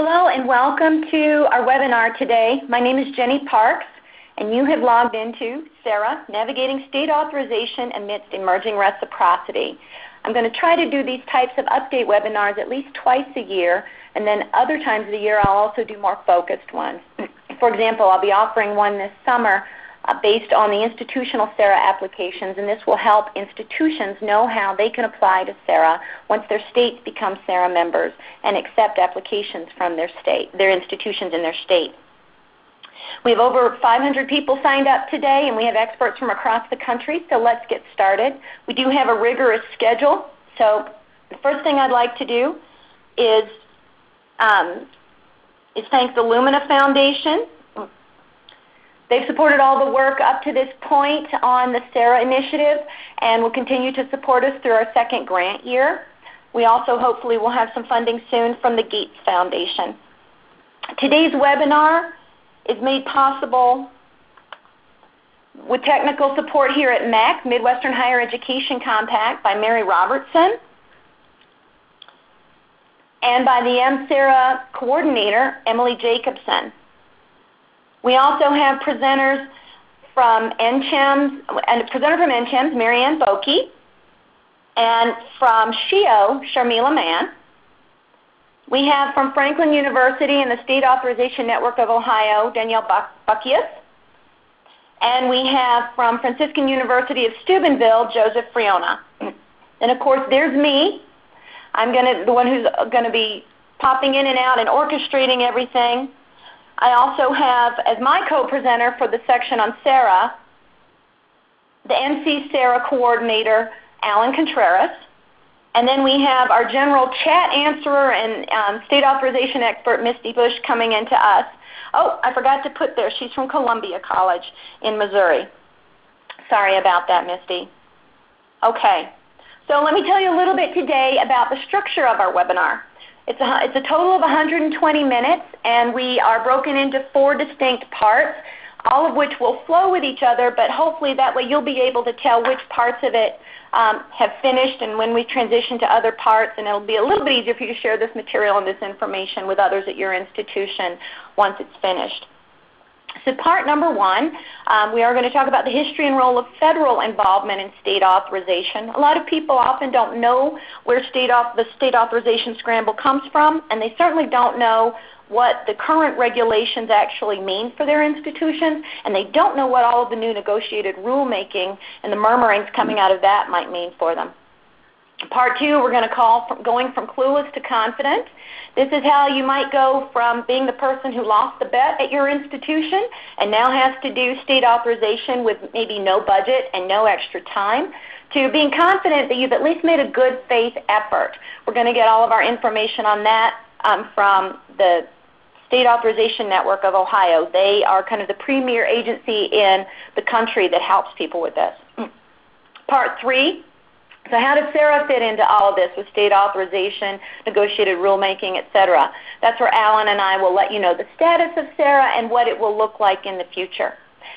Hello and welcome to our webinar today. My name is Jenny Parks and you have logged into SARA, Navigating State Authorization Amidst Emerging Reciprocity. I'm going to try to do these types of update webinars at least twice a year, and then other times of the year I'll also do more focused ones. For example, I'll be offering one this summer based on the institutional SARA applications, and this will help institutions know how they can apply to SARA once their states become SARA members and accept applications from their institutions in their state. We have over 500 people signed up today, and we have experts from across the country, so let's get started. We do have a rigorous schedule, so the first thing I'd like to do is thank the Lumina Foundation. They've supported all the work up to this point on the SARA initiative and will continue to support us through our second grant year. We also hopefully will have some funding soon from the Gates Foundation. Today's webinar is made possible with technical support here at MEC, Midwestern Higher Education Compact, by Mary Robertson, and by the MSARA coordinator, Emily Jacobson. We also have presenters from NCHEMS, and a presenter from NCHEMS, Marianne Boki, and from SHIO, Sharmila Mann. We have from Franklin University and the State Authorization Network of Ohio, Danielle Buckius. And we have from Franciscan University of Steubenville, Joseph Friona. And of course, there's me. I'm the one who's going to be popping in and out and orchestrating everything. I also have, as my co-presenter for the section on SARA, the NC SARA coordinator, Alan Contreras. And then we have our general chat answerer and state authorization expert, Misty Bush, coming into us. Oh, I forgot to put there, she's from Columbia College in Missouri. Sorry about that, Misty. Okay, so let me tell you a little bit today about the structure of our webinar. It's a total of 120 minutes, and we are broken into 4 distinct parts, all of which will flow with each other, but hopefully that way you'll be able to tell which parts of it have finished and when we transition to other parts, and it'll be a little bit easier for you to share this material and this information with others at your institution once it's finished. So part number 1, we are going to talk about the history and role of federal involvement in state authorization. A lot of people often don't know where the state authorization scramble comes from, and they certainly don't know what the current regulations actually mean for their institutions, and they don't know what all of the new negotiated rulemaking and the murmurings coming out of that might mean for them. Part 2, we're going to call going from clueless to confident. This is how you might go from being the person who lost the bet at your institution and now has to do state authorization with maybe no budget and no extra time, to being confident that you've at least made a good faith effort. We're going to get all of our information on that from the State Authorization Network of Ohio. They are kind of the premier agency in the country that helps people with this. Part 3. So how does SARA fit into all of this with state authorization, negotiated rulemaking, etc.? That's where Alan and I will let you know the status of SARA and what it will look like in the future.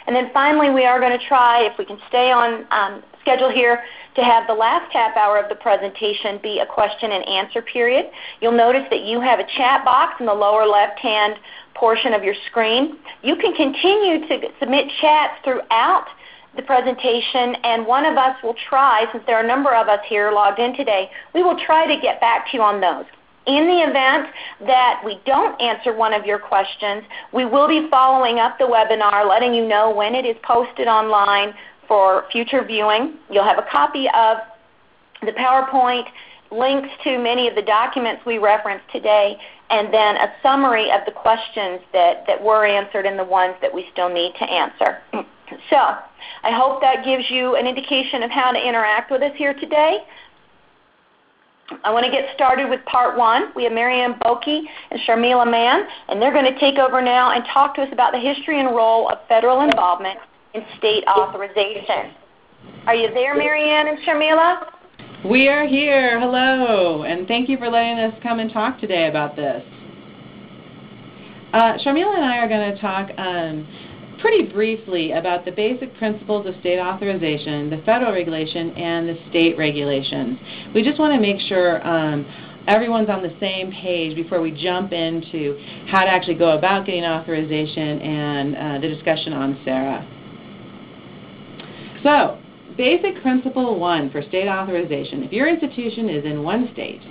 And then finally, we are going to try, if we can stay on schedule here, to have the last half hour of the presentation be a question and answer period. You'll notice that you have a chat box in the lower left-hand portion of your screen. You can continue to submit chats throughout the presentation, and one of us will try, since there are a number of us here logged in today, we will try to get back to you on those. In the event that we don't answer one of your questions, we will be following up the webinar, letting you know when it is posted online for future viewing. You'll have a copy of the PowerPoint, links to many of the documents we referenced today, and then a summary of the questions that were answered and the ones that we still need to answer. So I hope that gives you an indication of how to interact with us here today. I want to get started with part 1. We have Marianne Boki and Sharmila Mann, and they're going to take over now and talk to us about the history and role of federal involvement in state authorization. Are you there, Marianne and Sharmila? We are here. Hello, and thank you for letting us come and talk today about this. Sharmila and I are going to talk pretty briefly about the basic principles of state authorization, the federal regulation, and the state regulations. We just want to make sure everyone's on the same page before we jump into how to actually go about getting authorization and the discussion on SARA. So, basic principle 1 for state authorization. If your institution is in one state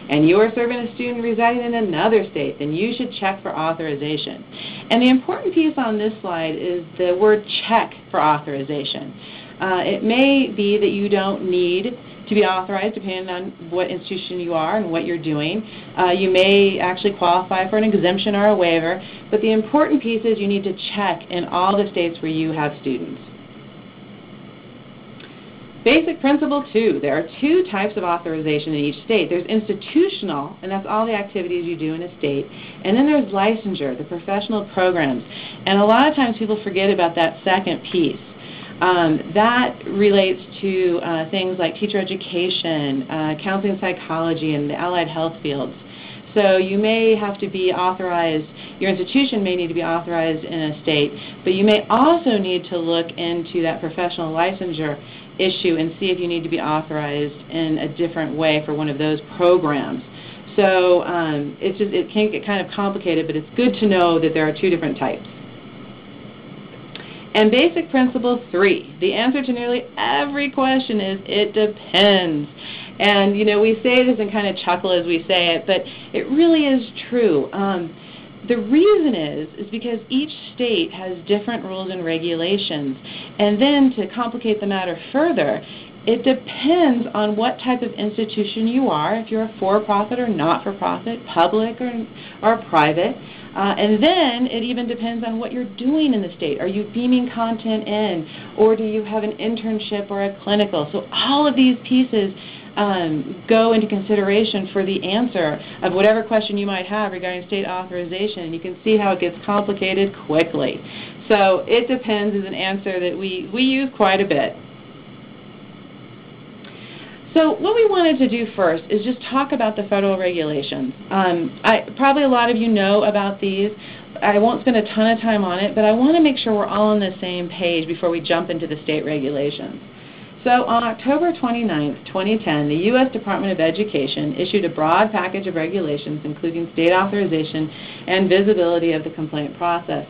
and you are serving a student residing in another state, then you should check for authorization. And the important piece on this slide is the word check for authorization. It may be that you don't need to be authorized depending on what institution you are and what you're doing. You may actually qualify for an exemption or a waiver, but the important piece is you need to check in all the states where you have students. Basic principle 2, there are 2 types of authorization in each state. There's institutional, and that's all the activities you do in a state, and then there's licensure, the professional programs. And a lot of times people forget about that second piece. That relates to things like teacher education, counseling and psychology, and the allied health fields. So you may have to be authorized, your institution may need to be authorized in a state, but you may also need to look into that professional licensure issue and see if you need to be authorized in a different way for one of those programs. So it can get kind of complicated, but it's good to know that there are 2 different types. And basic principle 3, the answer to nearly every question is it depends. And you know, we say this and kind of chuckle as we say it, but it really is true. The reason is because each state has different rules and regulations. And then to complicate the matter further, it depends on what type of institution you are, if you're a for-profit or not-for-profit, public or private. And then it even depends on what you're doing in the state. Are you beaming content in, or do you have an internship or a clinical? So all of these pieces go into consideration for the answer of whatever question you might have regarding state authorization. And you can see how it gets complicated quickly. So it depends is an answer that we use quite a bit. So what we wanted to do first is just talk about the federal regulations. Probably a lot of you know about these. I won't spend a ton of time on it, but I want to make sure we're all on the same page before we jump into the state regulations. So on October 29, 2010, the U.S. Department of Education issued a broad package of regulations including state authorization and visibility of the complaint process.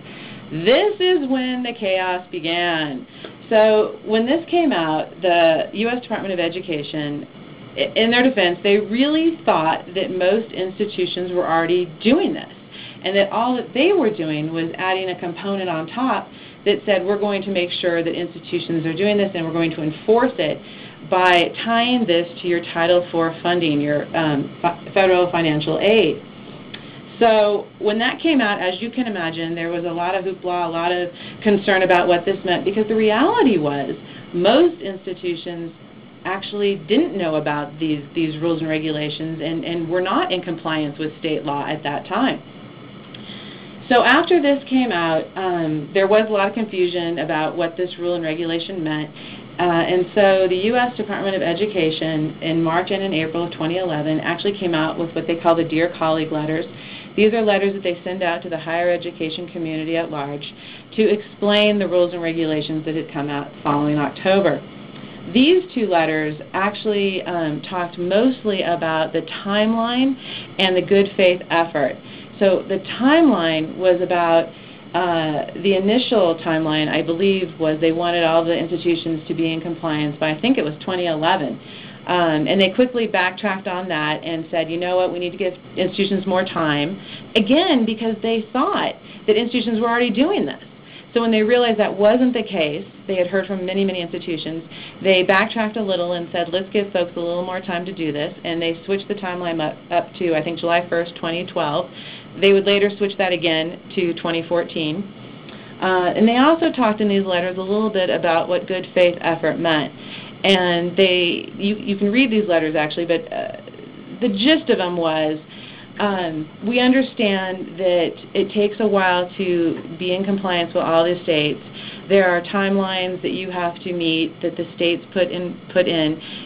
This is when the chaos began. So when this came out, the U.S. Department of Education, in their defense, they really thought that most institutions were already doing this, and that all that they were doing was adding a component on top that said we're going to make sure that institutions are doing this and we're going to enforce it by tying this to your Title IV funding, your federal financial aid. So when that came out, as you can imagine, there was a lot of hoopla, a lot of concern about what this meant, because the reality was most institutions actually didn't know about these rules and regulations and were not in compliance with state law at that time. So after this came out, there was a lot of confusion about what this rule and regulation meant. And so the U.S. Department of Education in March and in April of 2011 actually came out with what they call the Dear Colleague letters. These are letters that they send out to the higher education community at large to explain the rules and regulations that had come out following October. These 2 letters actually talked mostly about the timeline and the good faith effort. So the timeline was about the initial timeline, I believe, was they wanted all the institutions to be in compliance by, I think it was 2011. And they quickly backtracked on that and said, you know what, we need to give institutions more time, again, because they thought that institutions were already doing this. So when they realized that wasn't the case, they had heard from many, many institutions, they backtracked a little and said, let's give folks a little more time to do this, and they switched the timeline up to, I think, July 1st, 2012. They would later switch that again to 2014. And they also talked in these letters a little bit about what good faith effort meant. And you can read these letters actually, but the gist of them was, we understand that it takes a while to be in compliance with all the states. There are timelines that you have to meet that the states put in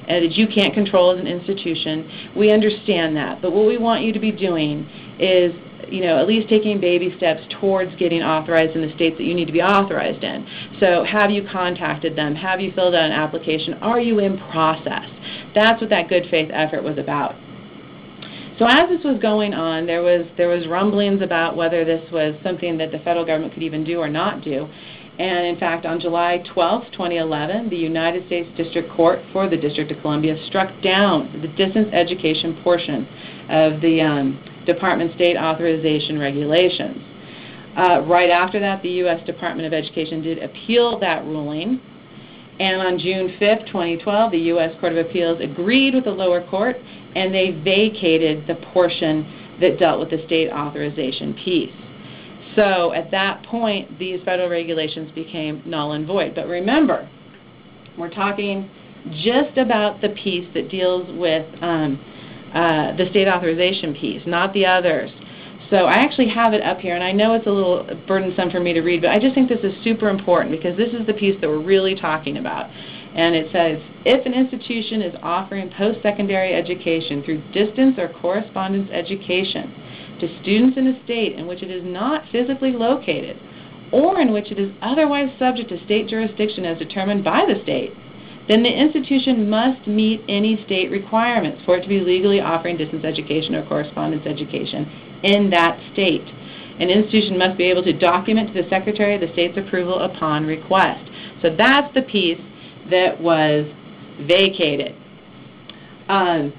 and that you can't control as an institution. We understand that, but what we want you to be doing is, you know, at least taking baby steps towards getting authorized in the states that you need to be authorized in. So have you contacted them? Have you filled out an application? Are you in process? That's what that good faith effort was about. So as this was going on, there was rumblings about whether this was something that the federal government could even do or not do. And in fact, on July 12, 2011, the United States District Court for the District of Columbia struck down the distance education portion of the Department State Authorization regulations. Right after that, the U.S. Department of Education did appeal that ruling. And on June 5, 2012, the U.S. Court of Appeals agreed with the lower court, and they vacated the portion that dealt with the state authorization piece. So at that point, these federal regulations became null and void. But remember, we're talking just about the piece that deals with the state authorization piece, not the others. So I actually have it up here, and I know it's a little burdensome for me to read, but I just think this is super important because this is the piece that we're really talking about. And it says, if an institution is offering post-secondary education through distance or correspondence education to students in a state in which it is not physically located or in which it is otherwise subject to state jurisdiction as determined by the state, then the institution must meet any state requirements for it to be legally offering distance education or correspondence education in that state. An institution must be able to document to the Secretary of the State's approval upon request. So that's the piece that was vacated. And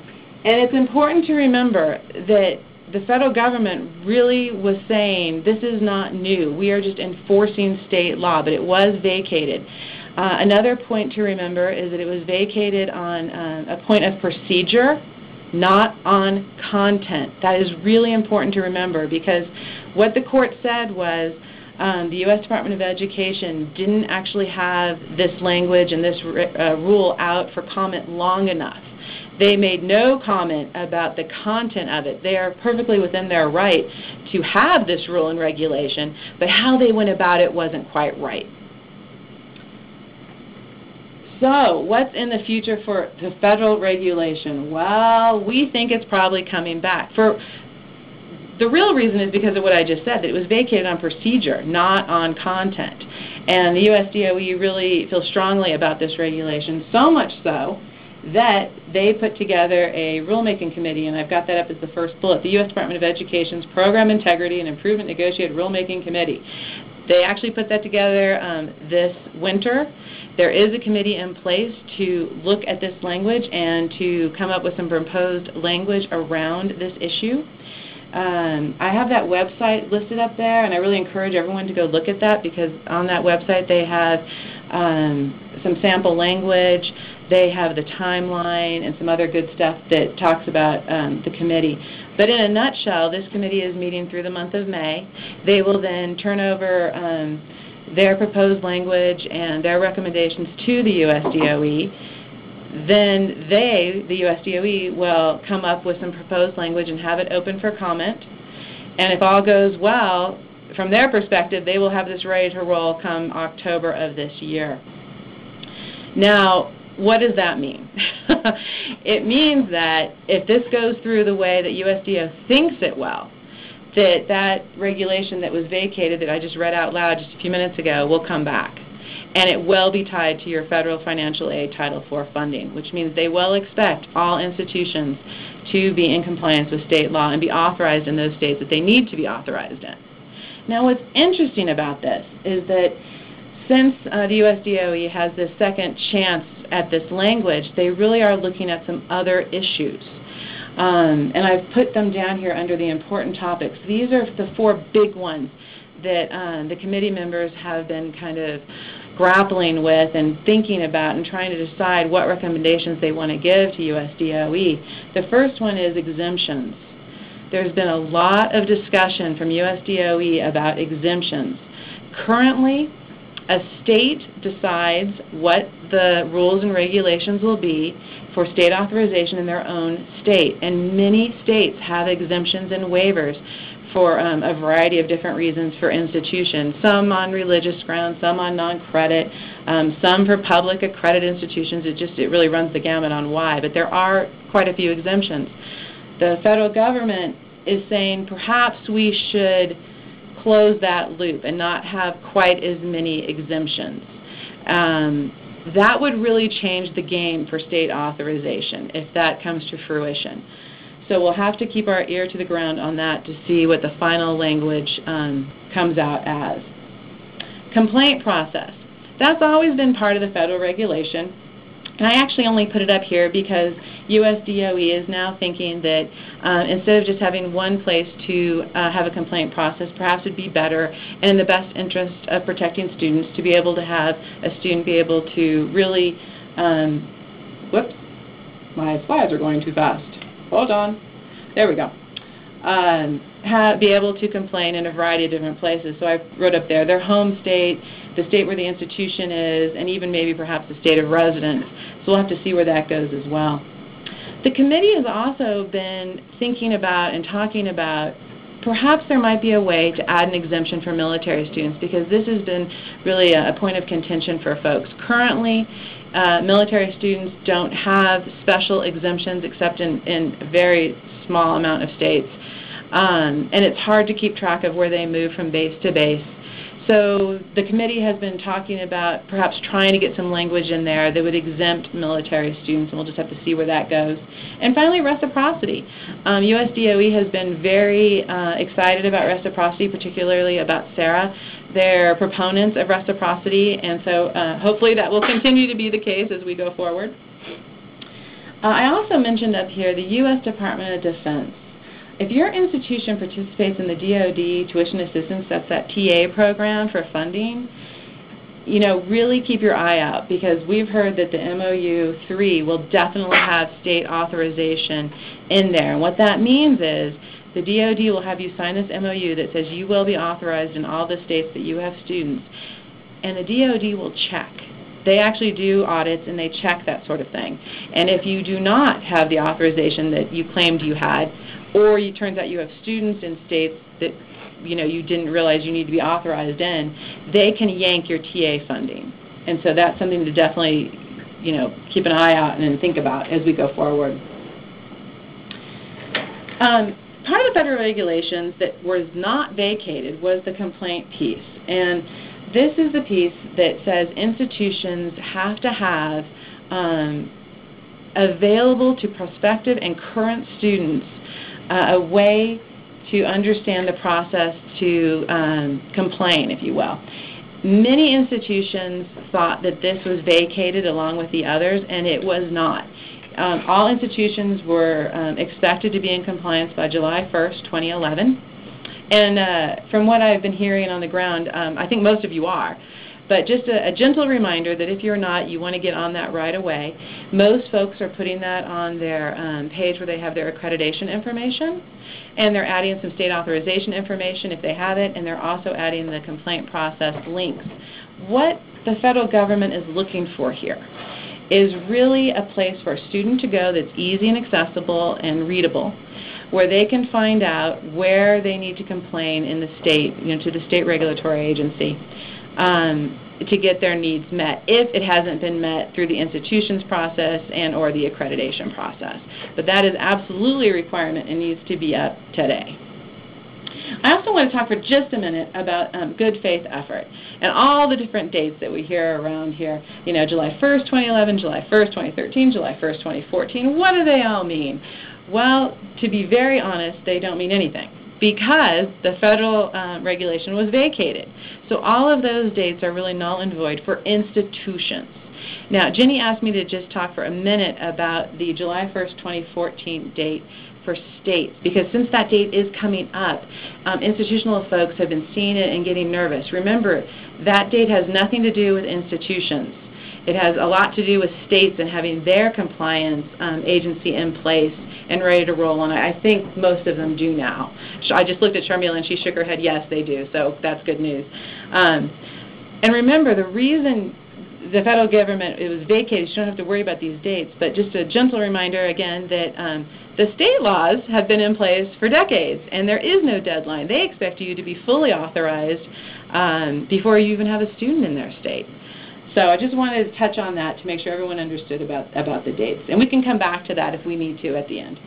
it's important to remember that the federal government really was saying this is not new. We are just enforcing state law, but it was vacated. Another point to remember is that it was vacated on a point of procedure, not on content. That is really important to remember because what the court said was the U.S. Department of Education didn't actually have this language and this rule out for comment long enough. They made no comment about the content of it. They are perfectly within their right to have this rule and regulation, but how they went about it wasn't quite right. So what's in the future for the federal regulation? Well, we think it's probably coming back. The real reason is because of what I just said, that it was vacated on procedure, not on content. And the USDOE really feels strongly about this regulation, so much so that they put together a rulemaking committee, and I've got that up as the first bullet, the U.S. Department of Education's Program Integrity and Improvement Negotiated Rulemaking Committee. They actually put that together this winter. There is a committee in place to look at this language and to come up with some proposed language around this issue. I have that website listed up there, and I really encourage everyone to go look at that because on that website they have some sample language, they have the timeline, and some other good stuff that talks about the committee. But in a nutshell, this committee is meeting through the month of May. They will then turn over their proposed language and their recommendations to the USDOE. Then they, the USDOE, will come up with some proposed language and have it open for comment. And if all goes well, from their perspective, they will have this ready to roll come October of this year. Now, what does that mean? It means that if this goes through the way that USDO thinks it will, that regulation that was vacated that I just read out loud just a few minutes ago will come back. And it will be tied to your federal financial aid Title IV funding, which means they will expect all institutions to be in compliance with state law and be authorized in those states that they need to be authorized in. Now, what's interesting about this is that since the USDOE has this second chance at this language, they really are looking at some other issues. And I've put them down here under the important topics. These are the four big ones that the committee members have been kind of grappling with and thinking about and trying to decide what recommendations they want to give to USDOE. The first one is exemptions. There's been a lot of discussion from USDOE about exemptions. Currently, a state decides what the rules and regulations will be for state authorization in their own state, and many states have exemptions and waivers for a variety of different reasons for institutions, some on religious grounds, some on non-credit, some for public accredited institutions. It really runs the gamut on why, but there are quite a few exemptions. The federal government is saying perhaps we should close that loop and not have quite as many exemptions. That would really change the game for state authorization if that comes to fruition. So we'll have to keep our ear to the ground on that to see what the final language comes out as. Complaint process. That's always been part of the federal regulation. And I actually only put it up here because USDOE is now thinking that instead of just having one place to have a complaint process, perhaps it would be better and in the best interest of protecting students to be able to have a student be able to really, whoops, my slides are going too fast. Hold on. There we go. Be able to complain in a variety of different places. So I wrote up there their home state, the state where the institution is, and even maybe perhaps the state of residence. So we'll have to see where that goes as well. The committee has also been thinking about and talking about perhaps there might be a way to add an exemption for military students, because this has been really a point of contention for folks. Currently, military students don't have special exemptions except in a very small amount of states. And it's hard to keep track of where they move from base to base. So the committee has been talking about perhaps trying to get some language in there that would exempt military students, and we'll just have to see where that goes. And finally, reciprocity. USDOE has been very excited about reciprocity, particularly about SARA. They're proponents of reciprocity, and so hopefully that will continue to be the case as we go forward. I also mentioned up here the U.S. Department of Defense. If your institution participates in the DoD Tuition Assistance, that's that TA program for funding, you know, really keep your eye out, because we've heard that the MOU 3 will definitely have state authorization in there. And what that means is the DoD will have you sign this MOU that says you will be authorized in all the states that you have students, and the DoD will check. They actually do audits and they check that sort of thing. And if you do not have the authorization that you claimed you had, or it turns out you have students in states that you didn't realize you need to be authorized in, they can yank your TA funding. And so that's something to definitely keep an eye out and think about as we go forward. Part of the federal regulations that was not vacated was the complaint piece. And this is the piece that says institutions have to have available to prospective and current students a way to understand the process to complain, if you will. Many institutions thought that this was vacated along with the others, and it was not. All institutions were expected to be in compliance by July 1st, 2011. And from what I've been hearing on the ground, I think most of you are. But just a gentle reminder that if you're not, you want to get on that right away. Most folks are putting that on their page where they have their accreditation information, and they're adding some state authorization information if they have it, and they're also adding the complaint process links. What the federal government is looking for here is really a place for a student to go that's easy and accessible and readable, where they can find out where they need to complain in the state, to the state regulatory agency, to get their needs met if it hasn't been met through the institution's process and or the accreditation process. But that is absolutely a requirement and needs to be up today. I also want to talk for just a minute about good faith effort and all the different dates that we hear around here. July 1st, 2011, July 1st, 2013, July 1st, 2014. What do they all mean? Well, to be very honest, they don't mean anything, because the federal regulation was vacated. So all of those dates are really null and void for institutions. Now, Jenny asked me to just talk for a minute about the July 1st, 2014 date for states, because since that date is coming up, institutional folks have been seeing it and getting nervous. Remember, that date has nothing to do with institutions. It has a lot to do with states and having their compliance agency in place and ready to roll, and I think most of them do now. I just looked at Sharmila and she shook her head, yes, they do, so that's good news. And remember, the reason the federal government, it was vacated, you don't have to worry about these dates, but just a gentle reminder again that the state laws have been in place for decades, and there is no deadline. They expect you to be fully authorized before you even have a student in their state. So I just wanted to touch on that to make sure everyone understood about the dates. And we can come back to that if we need to at the end.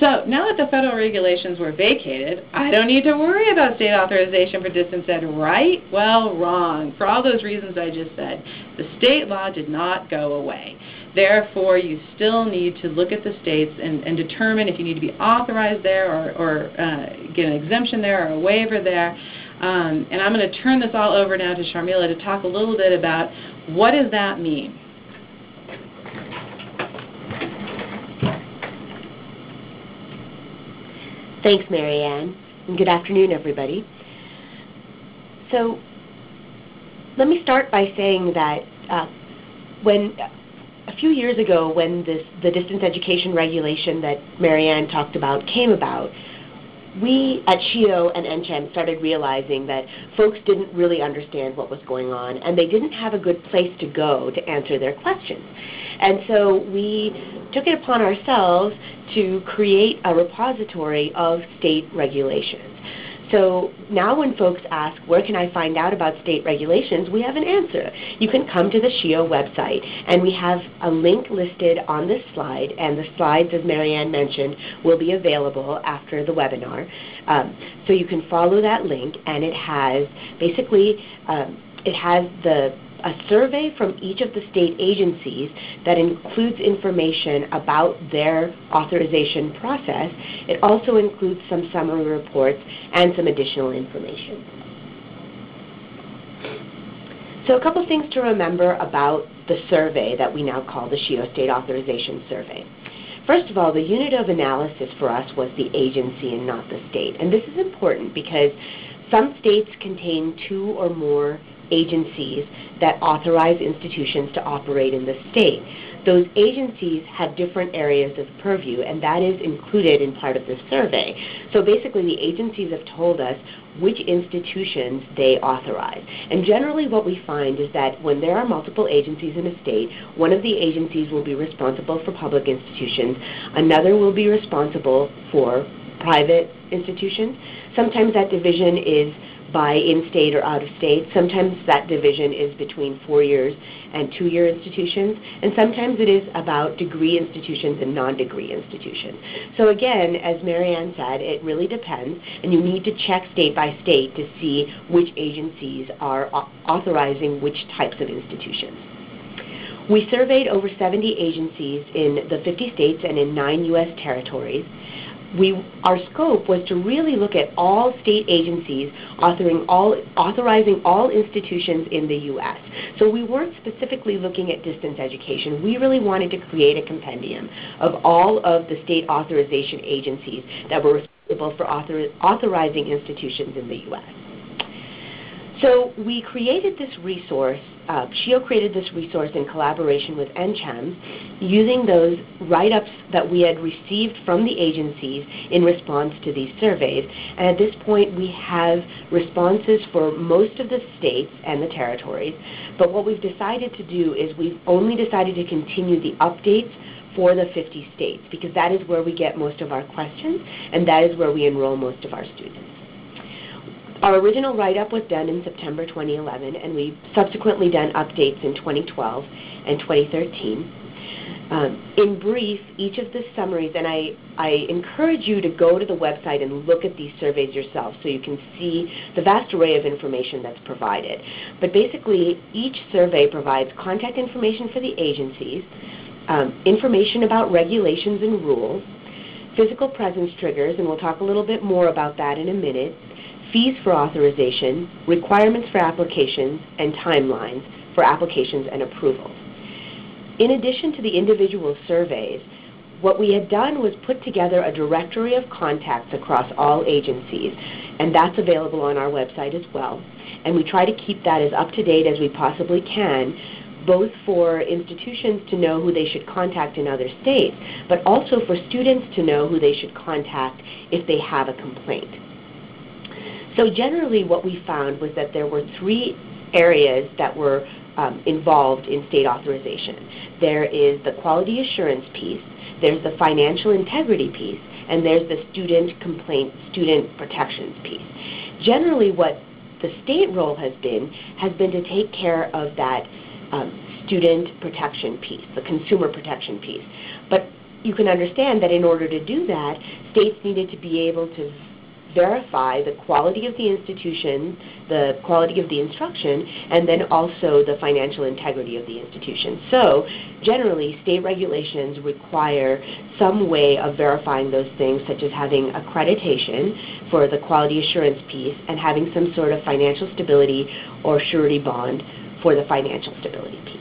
So now that the federal regulations were vacated, I don't need to worry about state authorization for distance ed, right? Well, wrong. For all those reasons I just said, the state law did not go away. Therefore, you still need to look at the states and determine if you need to be authorized there or get an exemption there or a waiver there. And I'm going to turn this all over now to Sharmila to talk a little bit about what does that mean. Thanks, Mary Ann, and good afternoon, everybody. So let me start by saying that a few years ago when the distance education regulation that Mary Ann talked about came about, we at SHIO and NCHEM started realizing that folks didn't really understand what was going on, and they didn't have a good place to go to answer their questions. And so we took it upon ourselves to create a repository of state regulations. So now when folks ask, where can I find out about state regulations, we have an answer. You can come to the SHIO website, and we have a link listed on this slide, and the slides, as Mary Ann mentioned, will be available after the webinar. So you can follow that link, and it has basically, it has a survey from each of the state agencies that includes information about their authorization process. It also includes some summary reports and some additional information. So a couple things to remember about the survey that we now call the SHIO State Authorization Survey. First of all, the unit of analysis for us was the agency and not the state. And this is important because some states contain 2 or more agencies that authorize institutions to operate in the state. Those agencies have different areas of purview, and that is included in part of the survey. So basically, the agencies have told us which institutions they authorize. And generally what we find is that when there are multiple agencies in a state, one of the agencies will be responsible for public institutions, another will be responsible for private institutions. Sometimes that division is by in-state or out-of-state. Sometimes that division is between 4 years and 2-year institutions, and sometimes it is about degree institutions and non-degree institutions. So again, as Mary Ann said, it really depends, and you need to check state by state to see which agencies are authorizing which types of institutions. We surveyed over 70 agencies in the 50 states and in 9 U.S. territories. Our scope was to really look at all state agencies authorizing all institutions in the U.S. So we weren't specifically looking at distance education. We really wanted to create a compendium of all of the state authorization agencies that were responsible for authorizing institutions in the U.S. So we created this resource, SHIO created this resource in collaboration with NCHEM using those write-ups that we had received from the agencies in response to these surveys. And at this point we have responses for most of the states and the territories. But what we've decided to do is we've only decided to continue the updates for the 50 states because that is where we get most of our questions and that is where we enroll most of our students. Our original write-up was done in September 2011, and we've subsequently done updates in 2012 and 2013. In brief, each of the summaries, and I encourage you to go to the website and look at these surveys yourself so you can see the vast array of information that's provided. But basically, each survey provides contact information for the agencies, information about regulations and rules, physical presence triggers, and we'll talk a little bit more about that in a minute, fees for authorization, requirements for applications, and timelines for applications and approvals. In addition to the individual surveys, what we had done was put together a directory of contacts across all agencies, and that's available on our website as well. And we try to keep that as up-to-date as we possibly can, both for institutions to know who they should contact in other states, but also for students to know who they should contact if they have a complaint. So generally what we found was that there were 3 areas that were involved in state authorization. There is the quality assurance piece, there's the financial integrity piece, and there's the student complaint, student protections piece. Generally what the state role has been to take care of that student protection piece, the consumer protection piece. But you can understand that in order to do that, states needed to be able to verify the quality of the institution, the quality of the instruction, and then also the financial integrity of the institution. So generally, state regulations require some way of verifying those things, such as having accreditation for the quality assurance piece and having some sort of financial stability or surety bond for the financial stability piece.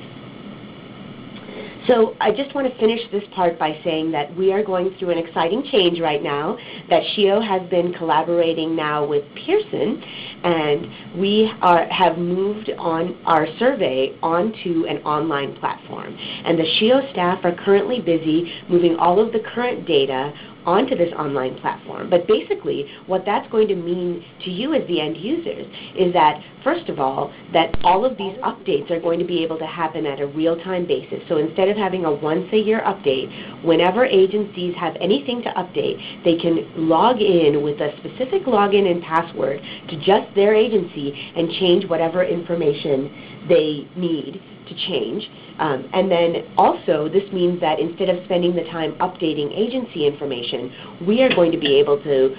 So I just want to finish this part by saying that we are going through an exciting change right now, that SHIO has been collaborating now with Pearson, and we have moved on our survey onto an online platform. And the SHIO staff are currently busy moving all of the current data onto this online platform. But basically, what that's going to mean to you as the end users is that, first of all, that all of these updates are going to be able to happen at a real-time basis. So instead of having a once-a-year update, whenever agencies have anything to update, they can log in with a specific login and password to just their agency and change whatever information they need to change. And then also, this means that instead of spending the time updating agency information, we are going to be able to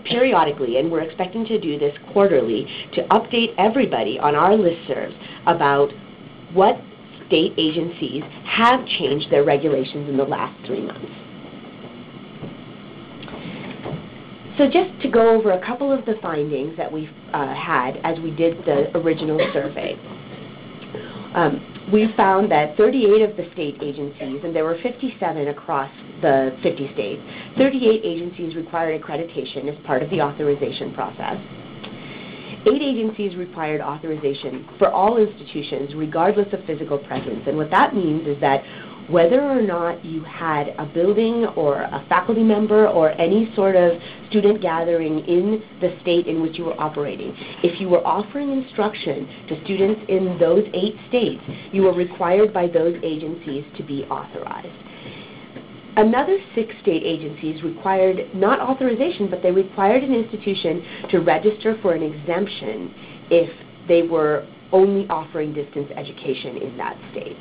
periodically, and we're expecting to do this quarterly, to update everybody on our listservs about what state agencies have changed their regulations in the last 3 months. So just to go over a couple of the findings that we've had as we did the original survey. We found that 38 of the state agencies, and there were 57 across the 50 states, 38 agencies required accreditation as part of the authorization process. 8 agencies required authorization for all institutions, regardless of physical presence. And what that means is that whether or not you had a building or a faculty member or any sort of student gathering in the state in which you were operating, if you were offering instruction to students in those 8 states, you were required by those agencies to be authorized. Another 6 state agencies required not authorization, but they required an institution to register for an exemption if they were only offering distance education in that state.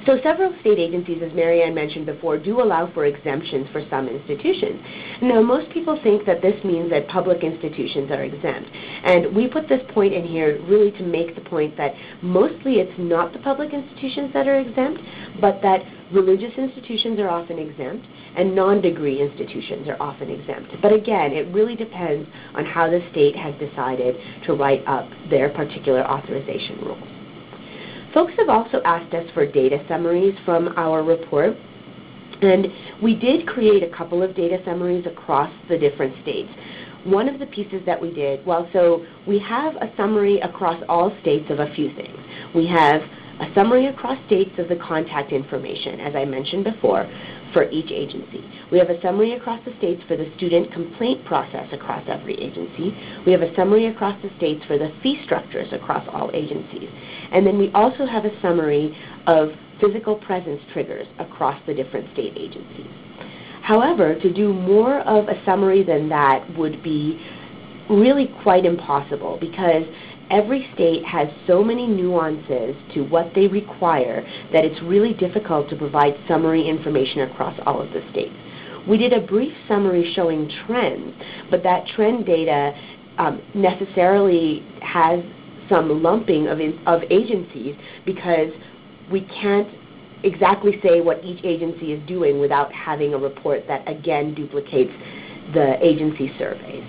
So several state agencies, as Marianne mentioned before, do allow for exemptions for some institutions. Now, most people think that this means that public institutions are exempt. And we put this point in here really to make the point that mostly it's not the public institutions that are exempt, but that religious institutions are often exempt and non-degree institutions are often exempt. But again, it really depends on how the state has decided to write up their particular authorization rules. Folks have also asked us for data summaries from our report, and we did create a couple of data summaries across the different states. One of the pieces that we did, so we have a summary across all states of a few things. We have a summary across states of the contact information, as I mentioned before, for each agency. We have a summary across the states for the student complaint process across every agency. We have a summary across the states for the fee structures across all agencies. And then we also have a summary of physical presence triggers across the different state agencies. However, to do more of a summary than that would be really quite impossible, because every state has so many nuances to what they require that it's really difficult to provide summary information across all of the states. We did a brief summary showing trends, but that trend data necessarily has some lumping of agencies, because we can't exactly say what each agency is doing without having a report that again duplicates the agency surveys.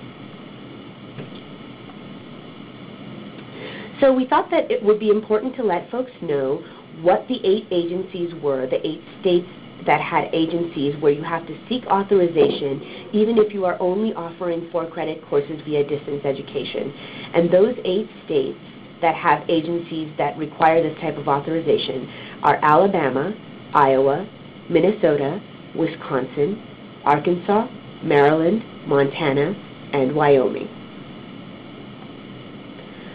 So we thought that it would be important to let folks know what the 8 agencies were, the 8 states that had agencies where you have to seek authorization even if you are only offering 4-credit courses via distance education. And those 8 states that have agencies that require this type of authorization are Alabama, Iowa, Minnesota, Wisconsin, Arkansas, Maryland, Montana, and Wyoming.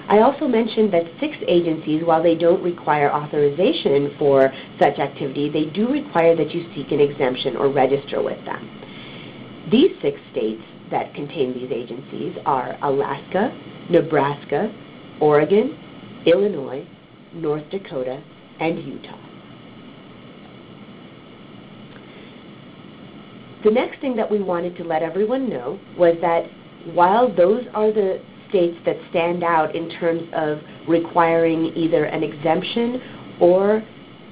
I also mentioned that 6 agencies, while they don't require authorization for such activity, they do require that you seek an exemption or register with them. These 6 states that contain these agencies are Alaska, Nebraska, Oregon, Illinois, North Dakota, and Utah. The next thing that we wanted to let everyone know was that while those are the states that stand out in terms of requiring either an exemption or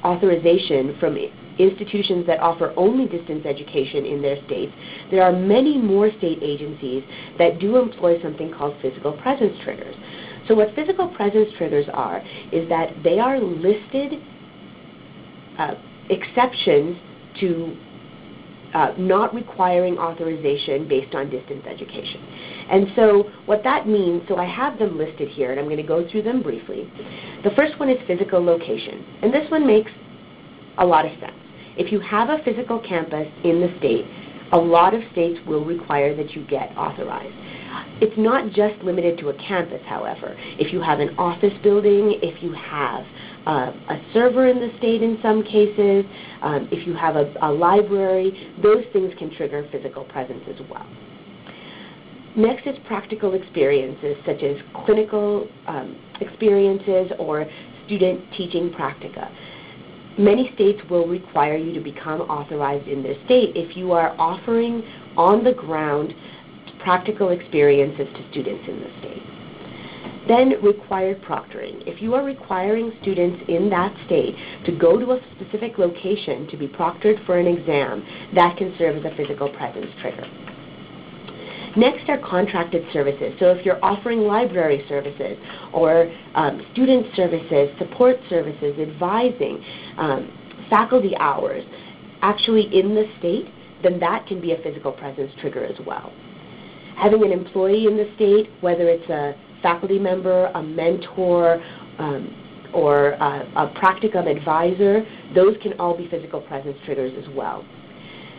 authorization from institutions that offer only distance education in their states, there are many more state agencies that do employ something called physical presence triggers. So what physical presence triggers are is that they are listed exceptions to not requiring authorization based on distance education. And so what that means, so I have them listed here, and I'm going to go through them briefly. The first one is physical location, and this one makes a lot of sense. If you have a physical campus in the state, a lot of states will require that you get authorized. It's not just limited to a campus, however. If you have an office building, if you have a server in the state in some cases, if you have a library, those things can trigger physical presence as well. Next is practical experiences, such as clinical experiences or student teaching practica. Many states will require you to become authorized in their state if you are offering on-the-ground practical experiences to students in the state. Then required proctoring. If you are requiring students in that state to go to a specific location to be proctored for an exam, that can serve as a physical presence trigger. Next are contracted services. So if you're offering library services or student services, support services, advising, faculty hours, actually in the state, then that can be a physical presence trigger as well. Having an employee in the state, whether it's a faculty member, a mentor, or a practicum advisor, those can all be physical presence triggers as well.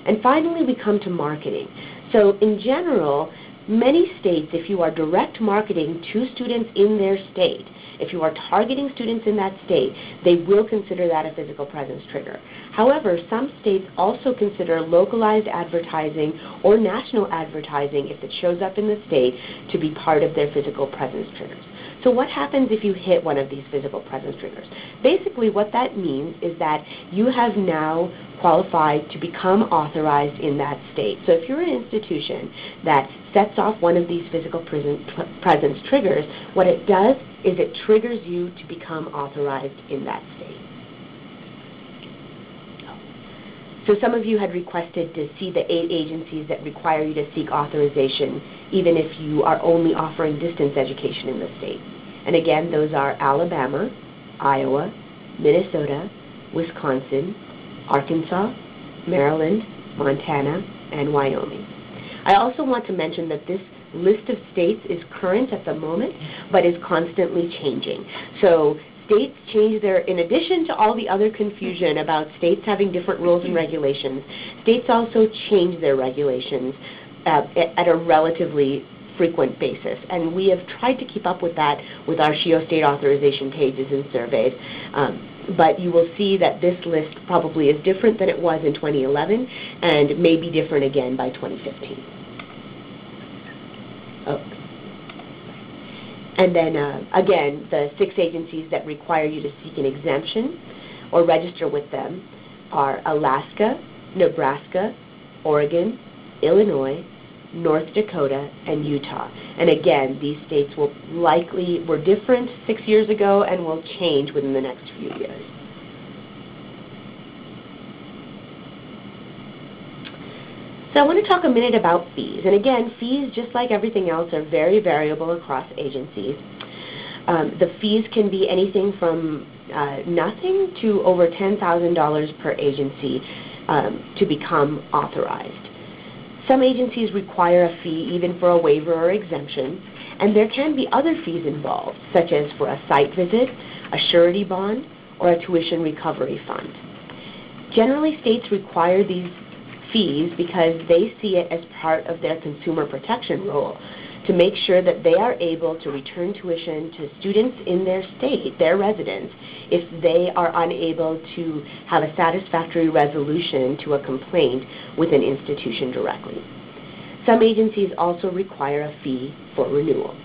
And finally, we come to marketing. So in general, many states, if you are direct marketing to students in their state, if you are targeting students in that state, they will consider that a physical presence trigger. However, some states also consider localized advertising or national advertising, if it shows up in the state, to be part of their physical presence triggers. So what happens if you hit one of these physical presence triggers? Basically what that means is that you have now qualified to become authorized in that state. So if you're an institution that sets off one of these physical presence triggers, what it does is it triggers you to become authorized in that state. So some of you had requested to see the 8 agencies that require you to seek authorization, even if you are only offering distance education in the state. And again, those are Alabama, Iowa, Minnesota, Wisconsin, Arkansas, Maryland, Montana, and Wyoming. I also want to mention that this list of states is current at the moment, but is constantly changing. So states change their, in addition to all the other confusion about states having different rules and regulations, states also change their regulations at a relatively frequent basis. And we have tried to keep up with that with our SHIO state authorization pages and surveys. But you will see that this list probably is different than it was in 2011 and may be different again by 2015. Oh. And then, again, the 6 agencies that require you to seek an exemption or register with them are Alaska, Nebraska, Oregon, Illinois, North Dakota, and Utah. And again, these states were different 6 years ago and will change within the next few years. So I want to talk a minute about fees. And again, fees, just like everything else, are very variable across agencies. The fees can be anything from nothing to over $10,000 per agency to become authorized. Some agencies require a fee even for a waiver or exemption, and there can be other fees involved, such as for a site visit, a surety bond, or a tuition recovery fund. Generally, states require these fees because they see it as part of their consumer protection role to make sure that they are able to return tuition to students in their state, their residents, if they are unable to have a satisfactory resolution to a complaint with an institution directly. Some agencies also require a fee for renewal.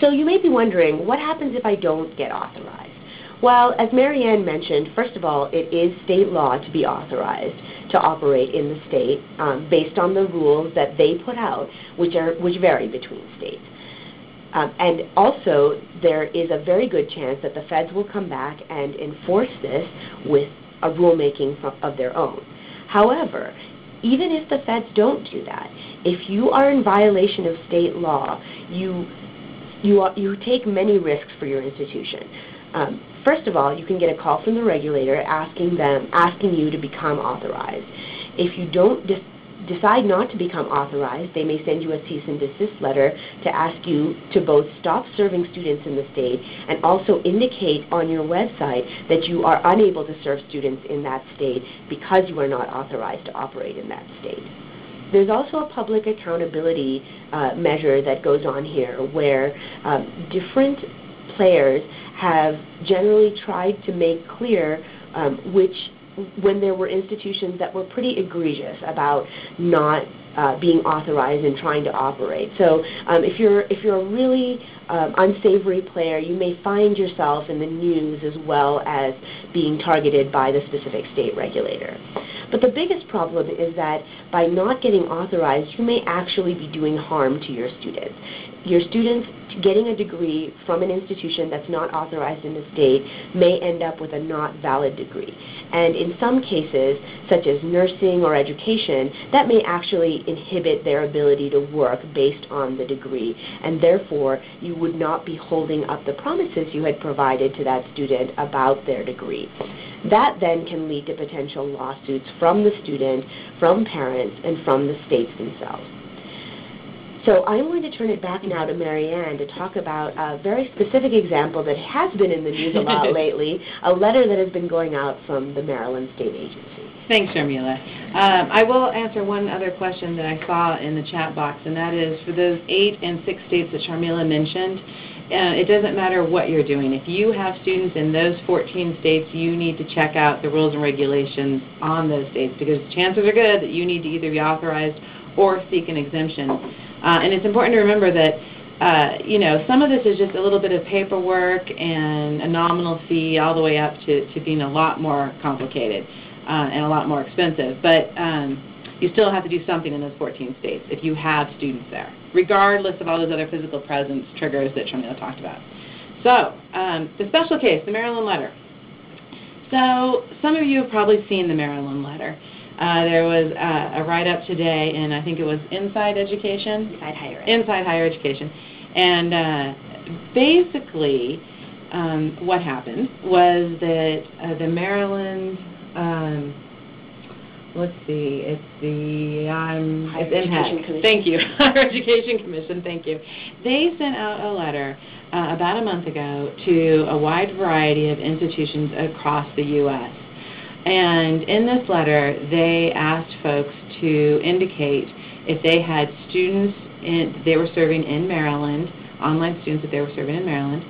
So you may be wondering, what happens if I don't get authorized? Well, as Mary Ann mentioned, first of all, it is state law to be authorized to operate in the state based on the rules that they put out, which vary between states. And also, there is a very good chance that the feds will come back and enforce this with a rulemaking of their own. However, even if the feds don't do that, if you are in violation of state law, you take many risks for your institution. First of all, you can get a call from the regulator asking you to become authorized. If you don't decide not to become authorized, they may send you a cease and desist letter to ask you to both stop serving students in the state and also indicate on your website that you are unable to serve students in that state because you are not authorized to operate in that state. There's also a public accountability measure that goes on here where different players have generally tried to make clear when there were institutions that were pretty egregious about not being authorized and trying to operate. So if you're a really unsavory player, you may find yourself in the news as well as being targeted by the specific state regulator. But the biggest problem is that by not getting authorized, you may actually be doing harm to your students. Your students getting a degree from an institution that's not authorized in the state may end up with a not valid degree. And in some cases, such as nursing or education, that may actually inhibit their ability to work based on the degree. And therefore, you would not be holding up the promises you had provided to that student about their degree. That then can lead to potential lawsuits from the student, from parents, and from the states themselves. So I'm going to turn it back now to Mary Ann to talk about a very specific example that has been in the news a lot lately, a letter that has been going out from the Maryland State Agency. Thanks, Sharmila. I will answer one other question that I saw in the chat box, and that is for those 8 and 6 states that Sharmila mentioned, it doesn't matter what you're doing. If you have students in those 14 states, you need to check out the rules and regulations on those states because chances are good that you need to either be authorized or seek an exemption. And it's important to remember that some of this is just a little bit of paperwork and a nominal fee all the way up to being a lot more complicated and a lot more expensive. But you still have to do something in those 14 states if you have students there, regardless of all those other physical presence triggers that Sharmila talked about. So the special case, the Maryland letter. So some of you have probably seen the Maryland letter. There was a write-up today, and I think it was Inside Education? Inside Higher Ed. Inside Higher Education. And basically, what happened was that the Maryland, let's see, it's the Higher Education Commission. Thank you. Higher Education Commission, thank you. They sent out a letter about a month ago to a wide variety of institutions across the U.S. And in this letter, they asked folks to indicate if they had students they were serving in Maryland, online students that they were serving in Maryland,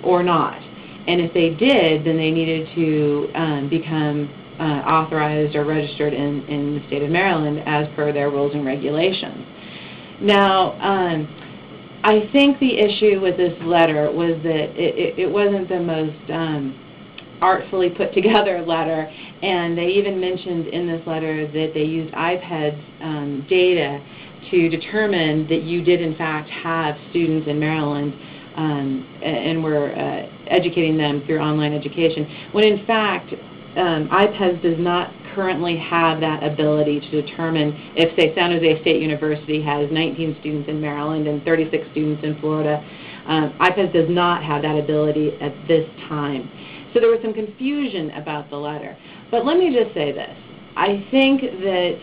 or not. And if they did, then they needed to become authorized or registered in the state of Maryland as per their rules and regulations. Now, I think the issue with this letter was that it wasn't the most artfully put together letter, and they even mentioned in this letter that they used iPad's data to determine that you did in fact have students in Maryland and were educating them through online education, when in fact iPads does not currently have that ability to determine if, say, San Jose State University has 19 students in Maryland and 36 students in Florida. iPads does not have that ability at this time. So there was some confusion about the letter. But let me just say this. I think that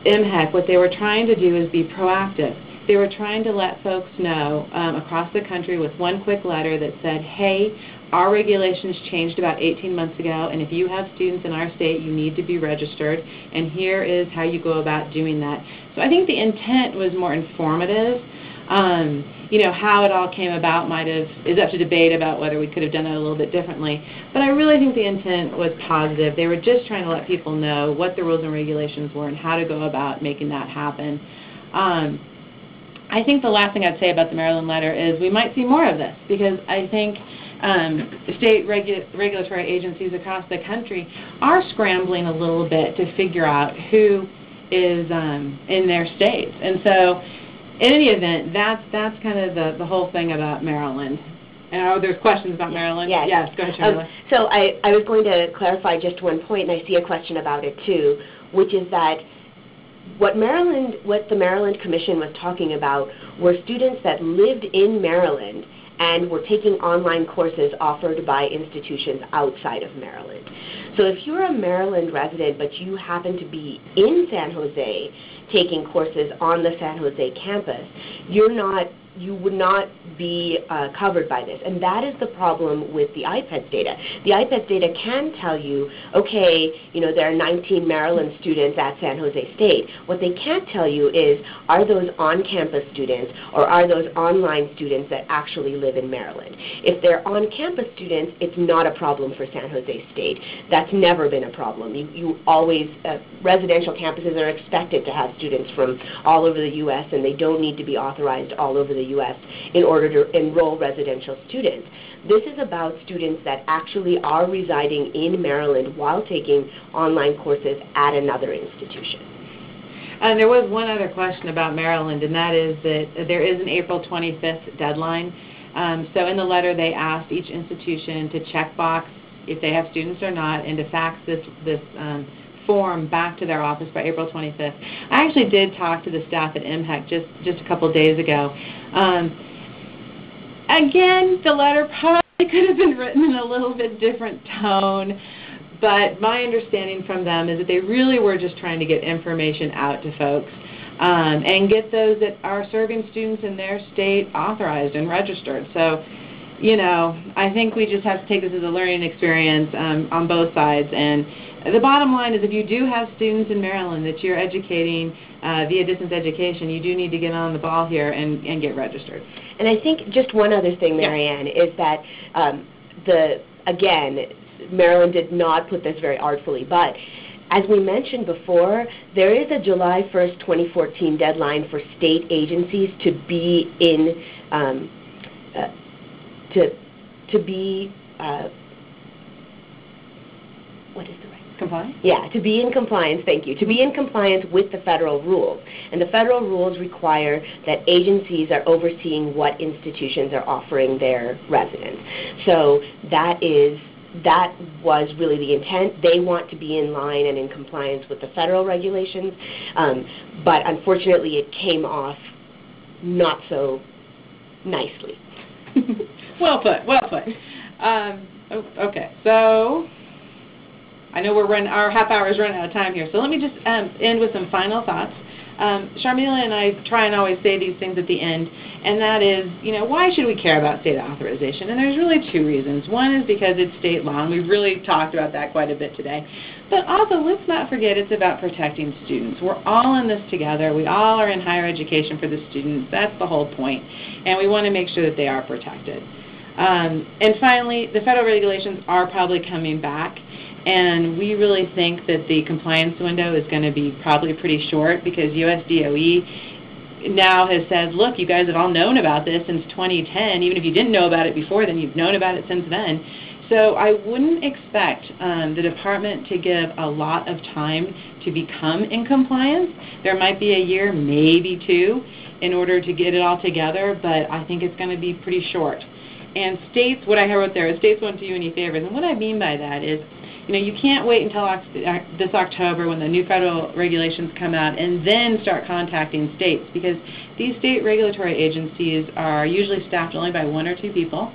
MHEC, what they were trying to do is be proactive. They were trying to let folks know across the country with one quick letter that said, hey, our regulations changed about 18 months ago, and if you have students in our state, you need to be registered, and here is how you go about doing that. So I think the intent was more informative. How it all came about is up to debate about whether we could have done it a little bit differently. But I really think the intent was positive. They were just trying to let people know what the rules and regulations were and how to go about making that happen. I think the last thing I'd say about the Maryland letter is we might see more of this, because I think state regulatory agencies across the country are scrambling a little bit to figure out who is in their states. And so in any event, that's kind of the whole thing about Maryland. And there's questions about Maryland? Yes. Yes, go ahead, Charlotte. So I was going to clarify just one point, and I see a question about it too, which is that what the Maryland Commission was talking about were students that lived in Maryland and were taking online courses offered by institutions outside of Maryland. So if you're a Maryland resident but you happen to be in San Jose taking courses on the San Jose campus, you would not be covered by this. And that is the problem with the IPEDS data. The IPEDS data can tell you, okay, there are 19 Maryland students at San Jose State. What they can't tell you is, are those on-campus students or are those online students that actually live in Maryland? If they're on-campus students, it's not a problem for San Jose State. That's never been a problem. You always, residential campuses are expected to have students from all over the U.S., and they don't need to be authorized all over the U.S. in order to enroll residential students. This is about students that actually are residing in Maryland while taking online courses at another institution. And there was one other question about Maryland, and that is that there is an April 25th deadline. So in the letter they asked each institution to check box if they have students or not, and to fax this form back to their office by April 25th. I actually did talk to the staff at MHEC just a couple days ago. Again, the letter probably could have been written in a little bit different tone, but my understanding from them is that they really were just trying to get information out to folks and get those that are serving students in their state authorized and registered. So, I think we just have to take this as a learning experience on both sides. And the bottom line is, if you do have students in Maryland that you're educating via distance education, you do need to get on the ball here and get registered. And I think just one other thing, Marianne, is that again, Maryland did not put this very artfully, but as we mentioned before, there is a July 1st, 2014 deadline for state agencies to be in what is the right? Compliance? Yeah, to be in compliance, thank you, to be in compliance with the federal rules. And the federal rules require that agencies are overseeing what institutions are offering their residents. So that was really the intent. They want to be in line and in compliance with the federal regulations, but unfortunately it came off not so nicely. Well put, well put. Okay, so I know our half hour is running out of time here, so let me just end with some final thoughts. Sharmila and I try and always say these things at the end, and that is, why should we care about state authorization? And there's really two reasons. One is because it's state law, and we've really talked about that quite a bit today. But also, let's not forget it's about protecting students. We're all in this together. We all are in higher education for the students. That's the whole point, and we want to make sure that they are protected. And finally, the federal regulations are probably coming back. And we really think that the compliance window is going to be probably pretty short, because USDOE now has said, look, you guys have all known about this since 2010. Even if you didn't know about it before then, you've known about it since then. So I wouldn't expect the department to give a lot of time to become in compliance. There might be a year, maybe two, in order to get it all together, but I think it's going to be pretty short. And states, what I wrote there is, states won't do you any favors. And what I mean by that is, you can't wait until this October when the new federal regulations come out and then start contacting states, because these state regulatory agencies are usually staffed only by 1 or 2 people,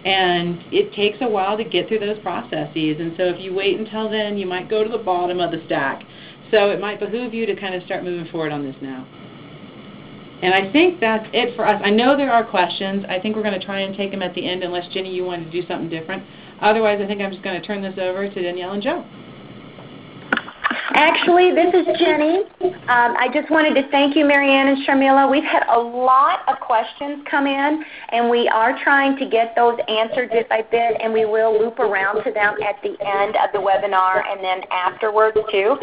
and it takes a while to get through those processes. And so if you wait until then, you might go to the bottom of the stack. So it might behoove you to kind of start moving forward on this now. And I think that's it for us. I know there are questions. I think we're going to try and take them at the end, unless, Jenny, you wanted to do something different. Otherwise, I think I'm just going to turn this over to Danielle and Joe. Actually, this is Jenny. I just wanted to thank you, Marianne and Sharmila. We've had a lot of questions come in, and we are trying to get those answered bit by bit, and we will loop around to them at the end of the webinar and then afterwards, too.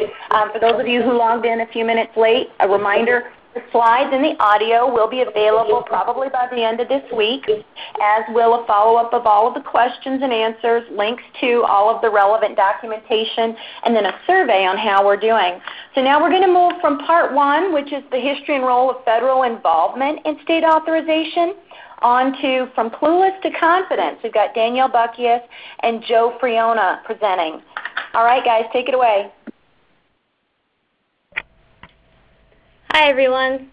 For those of you who logged in a few minutes late, a reminder, The slides and the audio will be available probably by the end of this week, as will a follow-up of all of the questions and answers, links to all of the relevant documentation, and then a survey on how we're doing. So now we're going to move from part one, which is the history and role of federal involvement in state authorization, on to From Clueless to Confidence. We've got Danielle Buckius and Joe Friona presenting. All right, guys, take it away. Hi, everyone.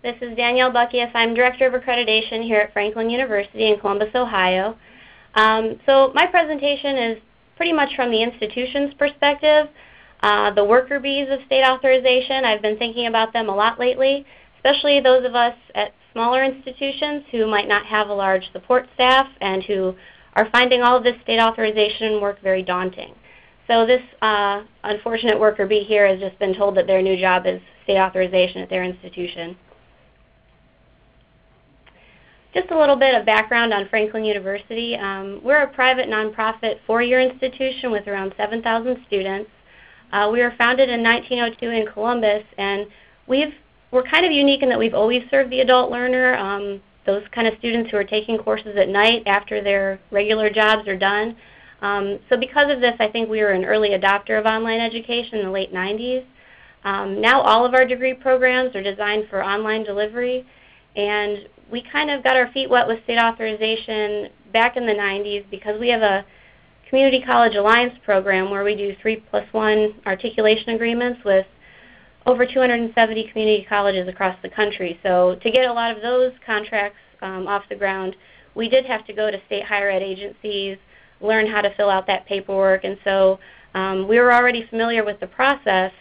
This is Danielle Buckius. I'm Director of Accreditation here at Franklin University in Columbus, Ohio. So my presentation is pretty much from the institution's perspective, the worker bees of state authorization. I've been thinking about them a lot lately, especially those of us at smaller institutions who might not have a large support staff and who are finding all of this state authorization work very daunting. So this unfortunate worker bee here has just been told that their new job is state authorization at their institution. Just a little bit of background on Franklin University. We're a private nonprofit four-year institution with around 7,000 students. We were founded in 1902 in Columbus, and we're kind of unique in that we've always served the adult learner, those kind of students who are taking courses at night after their regular jobs are done. So because of this, I think we were an early adopter of online education in the late 90s. Now all of our degree programs are designed for online delivery, and we kind of got our feet wet with state authorization back in the 90s because we have a Community College Alliance program where we do 3+1 articulation agreements with over 270 community colleges across the country. So to get a lot of those contracts off the ground, we did have to go to state higher ed agencies, learn how to fill out that paperwork, and so we were already familiar with the process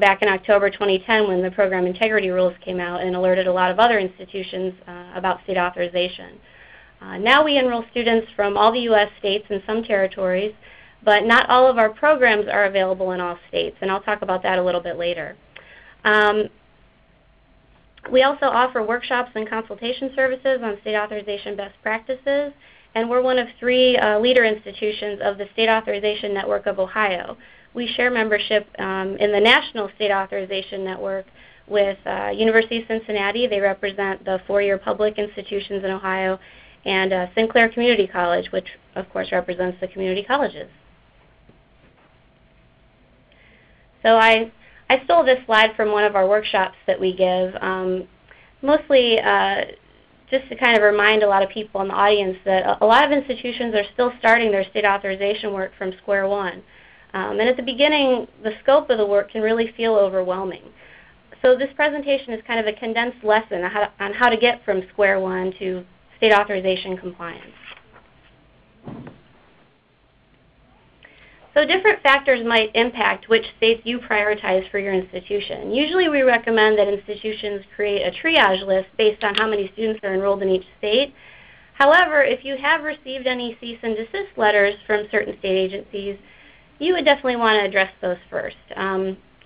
back in October 2010 when the program integrity rules came out and alerted a lot of other institutions about state authorization. Now we enroll students from all the U.S. states and some territories, but not all of our programs are available in all states, and I'll talk about that a little bit later. We also offer workshops and consultation services on state authorization best practices, and we're one of three leader institutions of the State Authorization Network of Ohio. We share membership in the National State Authorization Network with University of Cincinnati. They represent the four-year public institutions in Ohio, and Sinclair Community College, which of course represents the community colleges. So I stole this slide from one of our workshops that we give, mostly just to kind of remind a lot of people in the audience that a lot of institutions are still starting their state authorization work from square one. And at the beginning, the scope of the work can really feel overwhelming. So this presentation is kind of a condensed lesson on how to get from square one to state authorization compliance. So different factors might impact which states you prioritize for your institution. Usually we recommend that institutions create a triage list based on how many students are enrolled in each state. However, if you have received any cease and desist letters from certain state agencies, you would definitely want to address those first.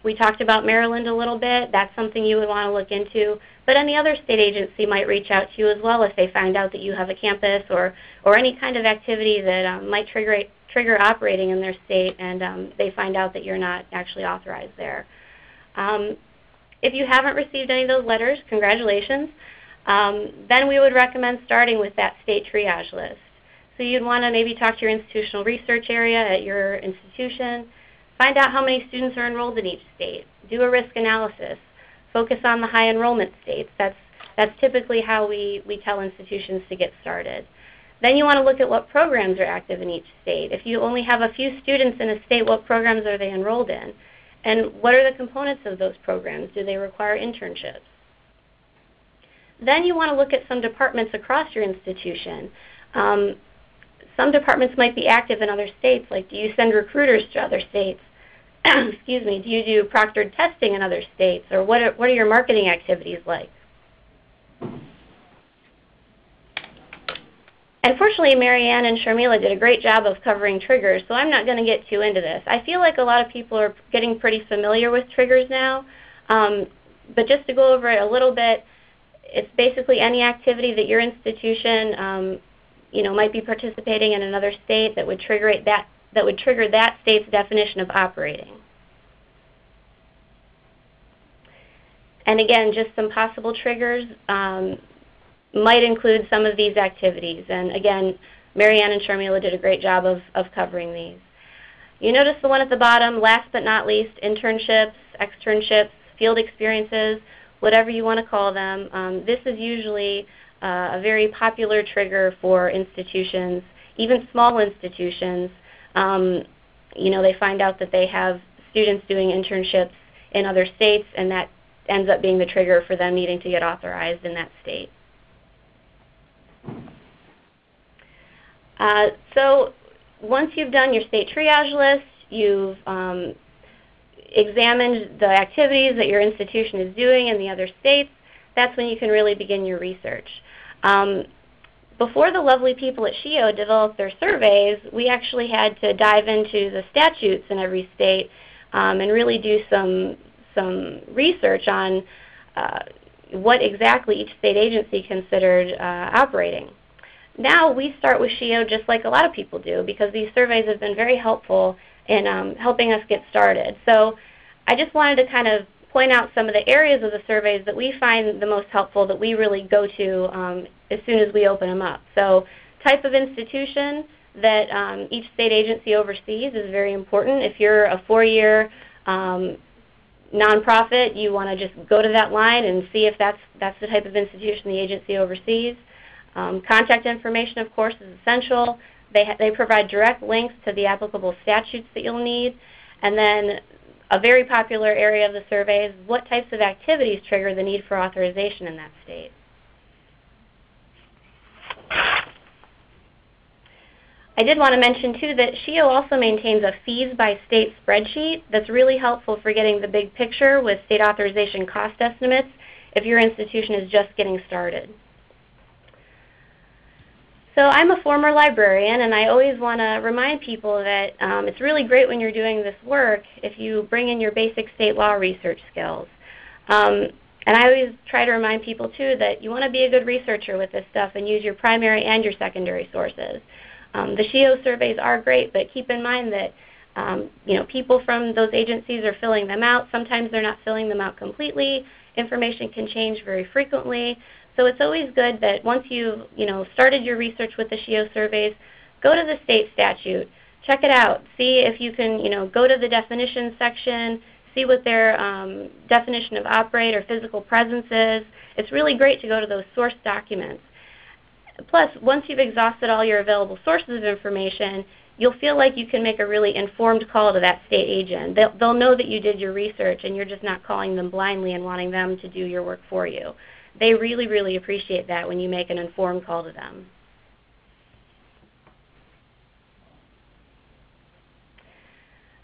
We talked about Maryland a little bit. That's something you would want to look into. But any other state agency might reach out to you as well if they find out that you have a campus or any kind of activity that might trigger operating in their state, and they find out that you're not actually authorized there. If you haven't received any of those letters, congratulations. Then we would recommend starting with that state triage list. So you'd want to maybe talk to your institutional research area at your institution, find out how many students are enrolled in each state, do a risk analysis, focus on the high enrollment states. That's typically how we tell institutions to get started. Then you want to look at what programs are active in each state. If you only have a few students in a state, what programs are they enrolled in? And what are the components of those programs? Do they require internships? Then you want to look at some departments across your institution. Some departments might be active in other states, like do you send recruiters to other states? Excuse me, do you do proctored testing in other states? Or what are your marketing activities like? Unfortunately, Marianne and Sharmila did a great job of covering triggers, so I'm not going to get too into this. I feel like a lot of people are getting pretty familiar with triggers now, but just to go over it a little bit, it's basically any activity that your institution might be participating in another state that would trigger that state's definition of operating. And again, just some possible triggers might include some of these activities. And again, Marianne and Sharmila did a great job of covering these. You notice the one at the bottom, last but not least, internships, externships, field experiences, whatever you want to call them. This is usually a very popular trigger for institutions, even small institutions. They find out that they have students doing internships in other states, and that ends up being the trigger for them needing to get authorized in that state. So once you've done your state triage list, you've examined the activities that your institution is doing in the other states, that's when you can really begin your research. Before the lovely people at SHIO developed their surveys, we actually had to dive into the statutes in every state and really do some research on what exactly each state agency considered operating. Now we start with SHIO just like a lot of people do, because these surveys have been very helpful in helping us get started. So I just wanted to kind of point out some of the areas of the surveys that we find the most helpful, that we really go to as soon as we open them up. So type of institution that each state agency oversees is very important. If you're a 4-year nonprofit, you want to just go to that line and see if that's the type of institution the agency oversees. Contact information, of course, is essential. They provide direct links to the applicable statutes that you'll need. And then a very popular area of the survey is what types of activities trigger the need for authorization in that state. I did want to mention, too, that SHIO also maintains a fees by state spreadsheet that's really helpful for getting the big picture with state authorization cost estimates if your institution is just getting started. So I'm a former librarian, and I always want to remind people that it's really great when you're doing this work if you bring in your basic state law research skills. And I always try to remind people, too, that you want to be a good researcher with this stuff and use your primary and your secondary sources. The SHIO surveys are great, but keep in mind that people from those agencies are filling them out. Sometimes they're not filling them out completely. Information can change very frequently. So it's always good that once you've started your research with the SHIO surveys, go to the state statute, check it out, see if you can go to the definitions section, see what their definition of operate or physical presence is. It's really great to go to those source documents. Plus, once you've exhausted all your available sources of information, you'll feel like you can make a really informed call to that state agent. They'll know that you did your research and you're just not calling them blindly and wanting them to do your work for you. They really, really appreciate that when you make an informed call to them.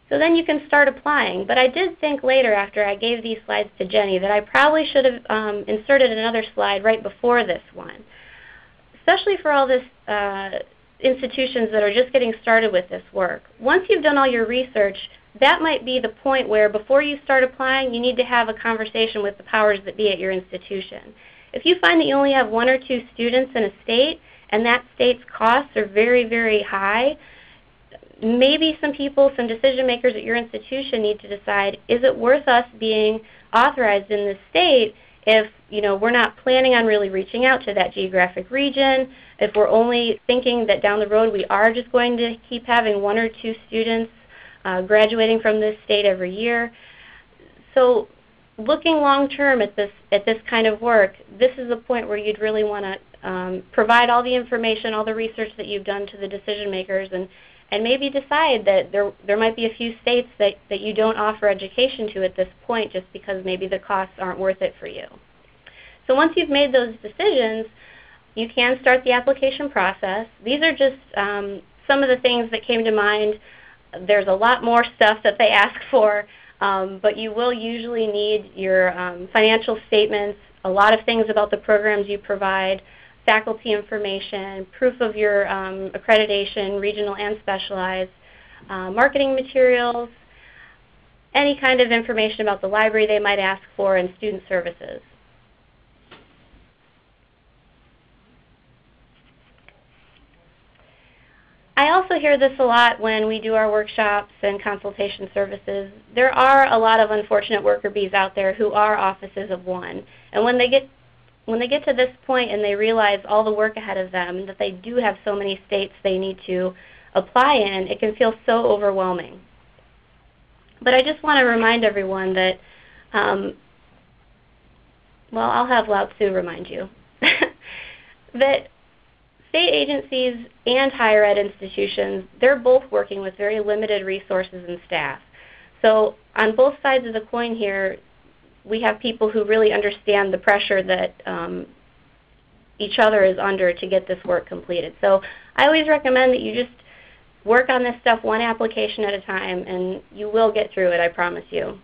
So then you can start applying. But I did think later, after I gave these slides to Jenny, that I probably should have inserted another slide right before this one, especially for all this institutions that are just getting started with this work. Once you've done all your research, that might be the point where before you start applying, you need to have a conversation with the powers that be at your institution. If you find that you only have 1 or 2 students in a state and that state's costs are very, very high, maybe some decision makers at your institution need to decide, is it worth us being authorized in this state if we're not planning on really reaching out to that geographic region, if we're only thinking that down the road we are just going to keep having 1 or 2 students graduating from this state every year. So looking long term at this kind of work, this is a point where you'd really want to provide all the information, all the research that you've done to the decision makers, and maybe decide that there might be a few states that you don't offer education to at this point just because maybe the costs aren't worth it for you. So once you've made those decisions, you can start the application process. These are just some of the things that came to mind. There's a lot more stuff that they ask for, but you will usually need your financial statements, a lot of things about the programs you provide, faculty information, proof of your accreditation, regional and specialized, marketing materials, any kind of information about the library they might ask for, and student services. I also also hear this a lot when we do our workshops and consultation services. There are a lot of unfortunate worker bees out there who are offices of one. And when they get to this point and they realize all the work ahead of them, that they do have so many states they need to apply in, it can feel so overwhelming. But I just want to remind everyone that, well, I'll have Lao Tzu remind you, that state agencies and higher ed institutions, they're both working with very limited resources and staff. So on both sides of the coin here, we have people who really understand the pressure that each other is under to get this work completed. So I always recommend that you just work on this stuff one application at a time, and you will get through it, I promise you.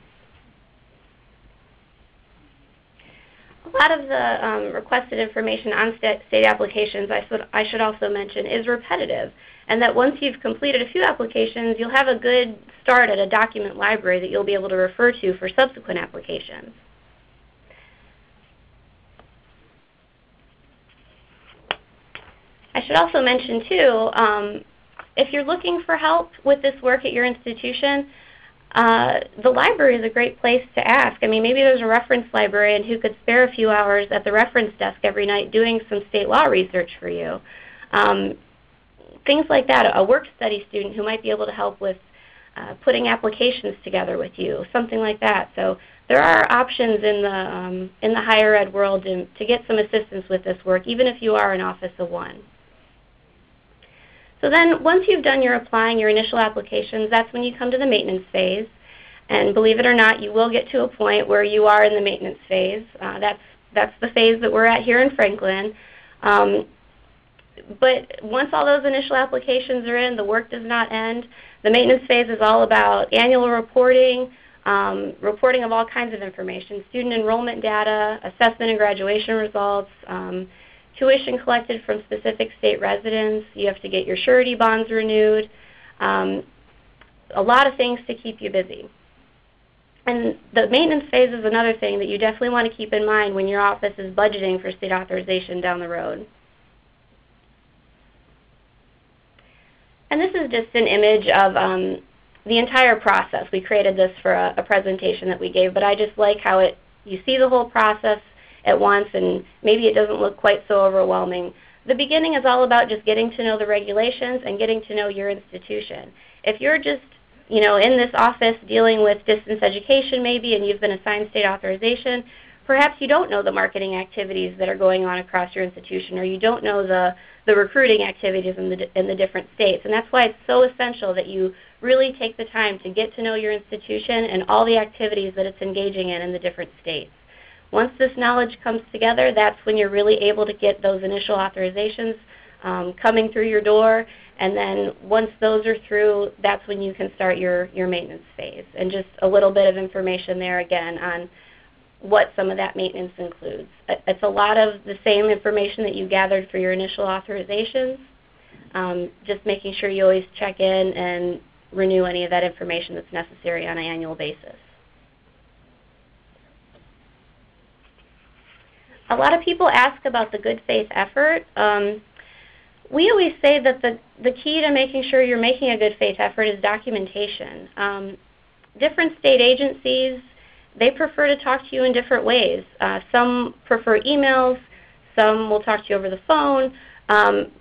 A lot of the requested information on state applications, I should also mention, is repetitive, and that once you've completed a few applications, you'll have a good start at a document library that you'll be able to refer to for subsequent applications. I should also mention, too, if you're looking for help with this work at your institution, the library is a great place to ask. I mean, maybe there's a reference librarian who could spare a few hours at the reference desk every night doing some state law research for you. Things like that, a work study student who might be able to help with putting applications together with you, something like that. So there are options in the higher ed world to get some assistance with this work, even if you are an office of one. So then once you've done your applying, your initial applications, that's when you come to the maintenance phase. And believe it or not, you will get to a point where you are in the maintenance phase. That's the phase that we're at here in Franklin. But once all those initial applications are in, the work does not end. The maintenance phase is all about annual reporting, reporting of all kinds of information, student enrollment data, assessment and graduation results, tuition collected from specific state residents. You have to get your surety bonds renewed. A lot of things to keep you busy. And the maintenance phase is another thing that you definitely want to keep in mind when your office is budgeting for state authorization down the road. And this is just an image of the entire process. We created this for a presentation that we gave, but I just like how you see the whole process at once, and maybe it doesn't look quite so overwhelming. The beginning is all about just getting to know the regulations and getting to know your institution. If you're just, in this office dealing with distance education maybe, and you've been assigned state authorization, perhaps you don't know the marketing activities that are going on across your institution, or you don't know the recruiting activities in the different states. And that's why it's so essential that you really take the time to get to know your institution and all the activities that it's engaging in the different states. Once this knowledge comes together, that's when you're really able to get those initial authorizations coming through your door. And then once those are through, that's when you can start your maintenance phase. And just a little bit of information there again on what some of that maintenance includes. It's a lot of the same information that you gathered for your initial authorizations, just making sure you always check in and renew any of that information that's necessary on an annual basis. A lot of people ask about the good faith effort. We always say that the key to making sure you're making a good faith effort is documentation. Different state agencies, they prefer to talk to you in different ways. Some prefer emails, some will talk to you over the phone.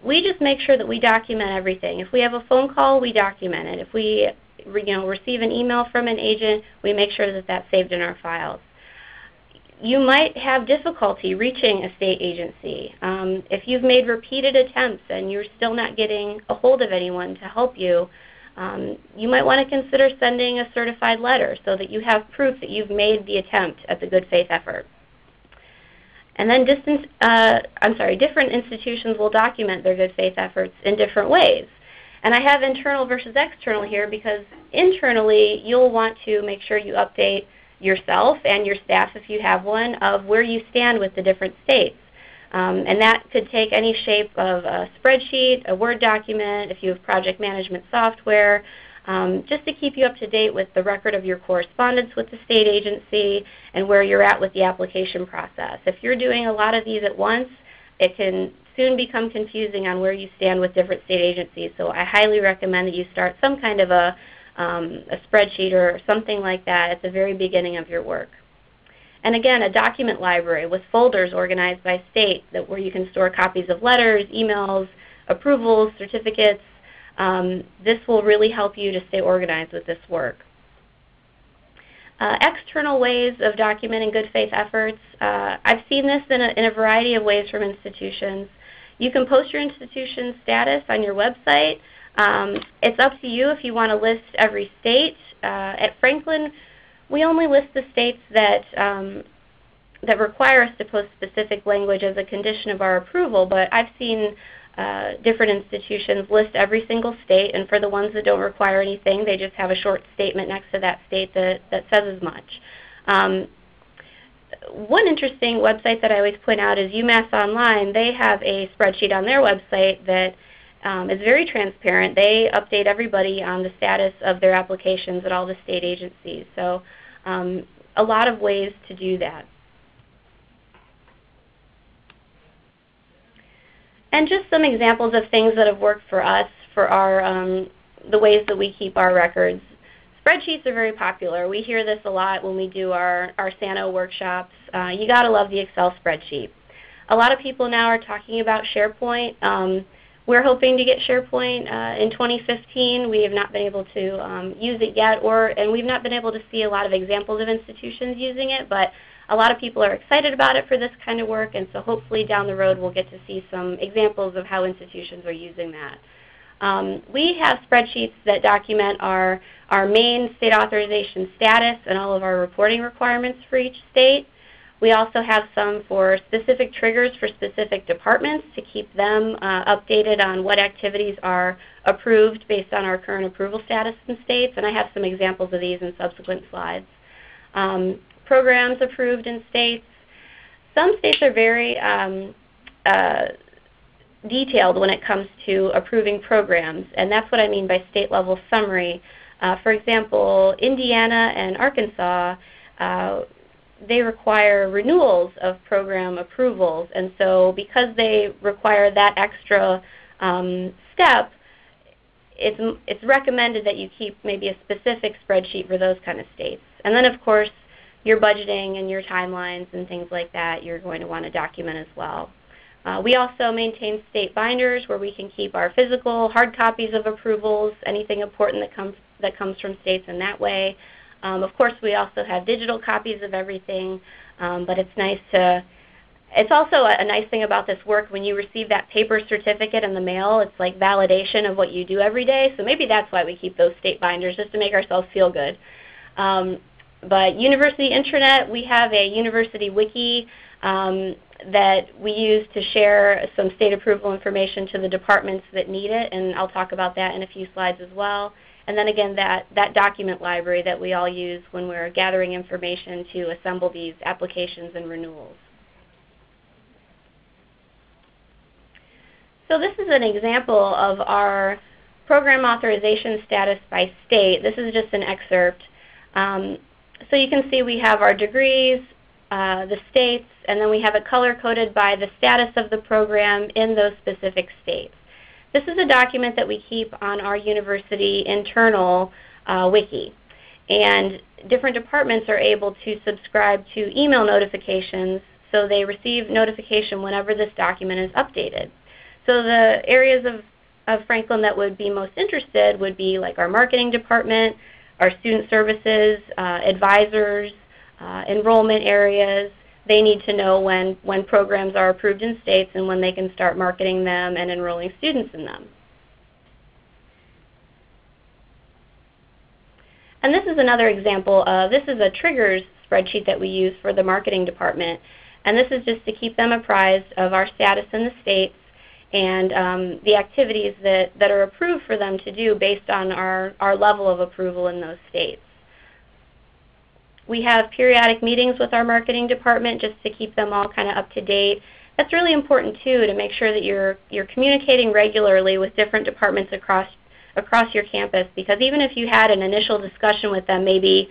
We just make sure that we document everything. If we have a phone call, we document it. If we receive an email from an agent, we make sure that that's saved in our files. You might have difficulty reaching a state agency. If you've made repeated attempts and you're still not getting a hold of anyone to help you, you might want to consider sending a certified letter so that you have proof that you've made the attempt at the good faith effort. And then different institutions will document their good faith efforts in different ways. And I have internal versus external here because internally you'll want to make sure you update yourself and your staff, if you have one, of where you stand with the different states. And that could take any shape of a spreadsheet, a Word document, if you have project management software, just to keep you up to date with the record of your correspondence with the state agency and where you're at with the application process. If you're doing a lot of these at once, it can soon become confusing on where you stand with different state agencies. So I highly recommend that you start some kind of a spreadsheet or something like that at the very beginning of your work. And again, a document library with folders organized by state where you can store copies of letters, emails, approvals, certificates. This will really help you to stay organized with this work. External ways of documenting good faith efforts. I've seen this in a variety of ways from institutions. You can post your institution's status on your website. It's up to you if you want to list every state. At Franklin, we only list the states that that require us to post specific language as a condition of our approval, but I've seen different institutions list every single state, and for the ones that don't require anything, they just have a short statement next to that state that says as much. One interesting website that I always point out is UMass Online. They have a spreadsheet on their website that is very transparent. They update everybody on the status of their applications at all the state agencies. So a lot of ways to do that. And just some examples of things that have worked for us for our the ways that we keep our records. Spreadsheets are very popular. We hear this a lot when we do our SANO workshops. You got to love the Excel spreadsheet. A lot of people now are talking about SharePoint. We're hoping to get SharePoint in 2015. We have not been able to use it yet, and we've not been able to see a lot of examples of institutions using it, but a lot of people are excited about it for this kind of work, and so hopefully down the road we'll get to see some examples of how institutions are using that. We have spreadsheets that document our main state authorization status and all of our reporting requirements for each state. We also have some for specific triggers for specific departments to keep them updated on what activities are approved based on our current approval status in states, and I have some examples of these in subsequent slides. Programs approved in states. Some states are very detailed when it comes to approving programs, and that's what I mean by state-level summary. For example, Indiana and Arkansas, they require renewals of program approvals, and so because they require that extra step, it's recommended that you keep maybe a specific spreadsheet for those kind of states. And then, of course, your budgeting and your timelines and things like that you're going to want to document as well. We also maintain state binders where we can keep our physical hard copies of approvals, anything important that comes from states in that way. Of course, we also have digital copies of everything, but it's also a nice thing about this work when you receive that paper certificate in the mail. It's like validation of what you do every day, so maybe that's why we keep those state binders, just to make ourselves feel good. But university intranet, we have a university wiki that we use to share some state approval information to the departments that need it, and I'll talk about that in a few slides as well. And then again, that document library that we all use when we're gathering information to assemble these applications and renewals. So this is an example of our program authorization status by state. This is just an excerpt. So you can see we have our degrees, the states, and then we have it color-coded by the status of the program in those specific states. This is a document that we keep on our university internal wiki. And different departments are able to subscribe to email notifications, so they receive notification whenever this document is updated. So the areas of Franklin that would be most interested would be like our marketing department, our student services, advisors, enrollment areas. They need to know when programs are approved in states and when they can start marketing them and enrolling students in them. And this is another example of, this is a triggers spreadsheet that we use for the marketing department. And this is just to keep them apprised of our status in the states and the activities that are approved for them to do based on our level of approval in those states. We have periodic meetings with our marketing department just to keep them all kind of up to date. That's really important too, to make sure that you're communicating regularly with different departments across your campus, because even if you had an initial discussion with them, maybe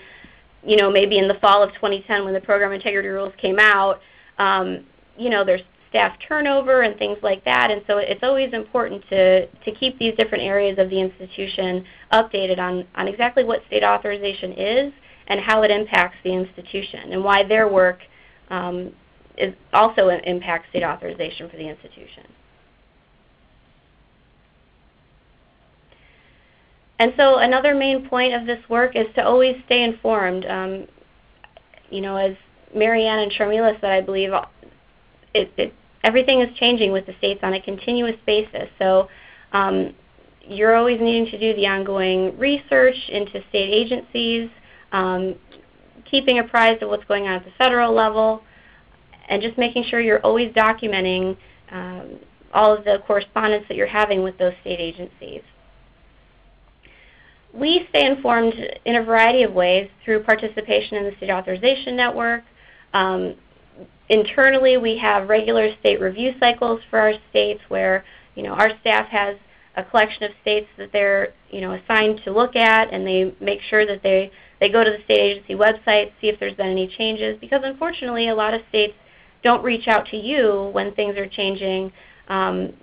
in the fall of 2010 when the program integrity rules came out, there's staff turnover and things like that. And so it's always important to keep these different areas of the institution updated on exactly what state authorization is and how it impacts the institution and why their work is also impacts state authorization for the institution. And so another main point of this work is to always stay informed. You know, as Marianne and Sharmila said, I believe everything is changing with the states on a continuous basis. So you're always needing to do the ongoing research into state agencies, keeping apprised of what's going on at the federal level, and just making sure you're always documenting all of the correspondence that you're having with those state agencies. We stay informed in a variety of ways through participation in the State Authorization Network. Internally, we have regular state review cycles for our states where, you know, our staff has a collection of states that they're, you know, assigned to look at, and they make sure that they go to the state agency website, see if there's been any changes, because unfortunately a lot of states don't reach out to you when things are changing.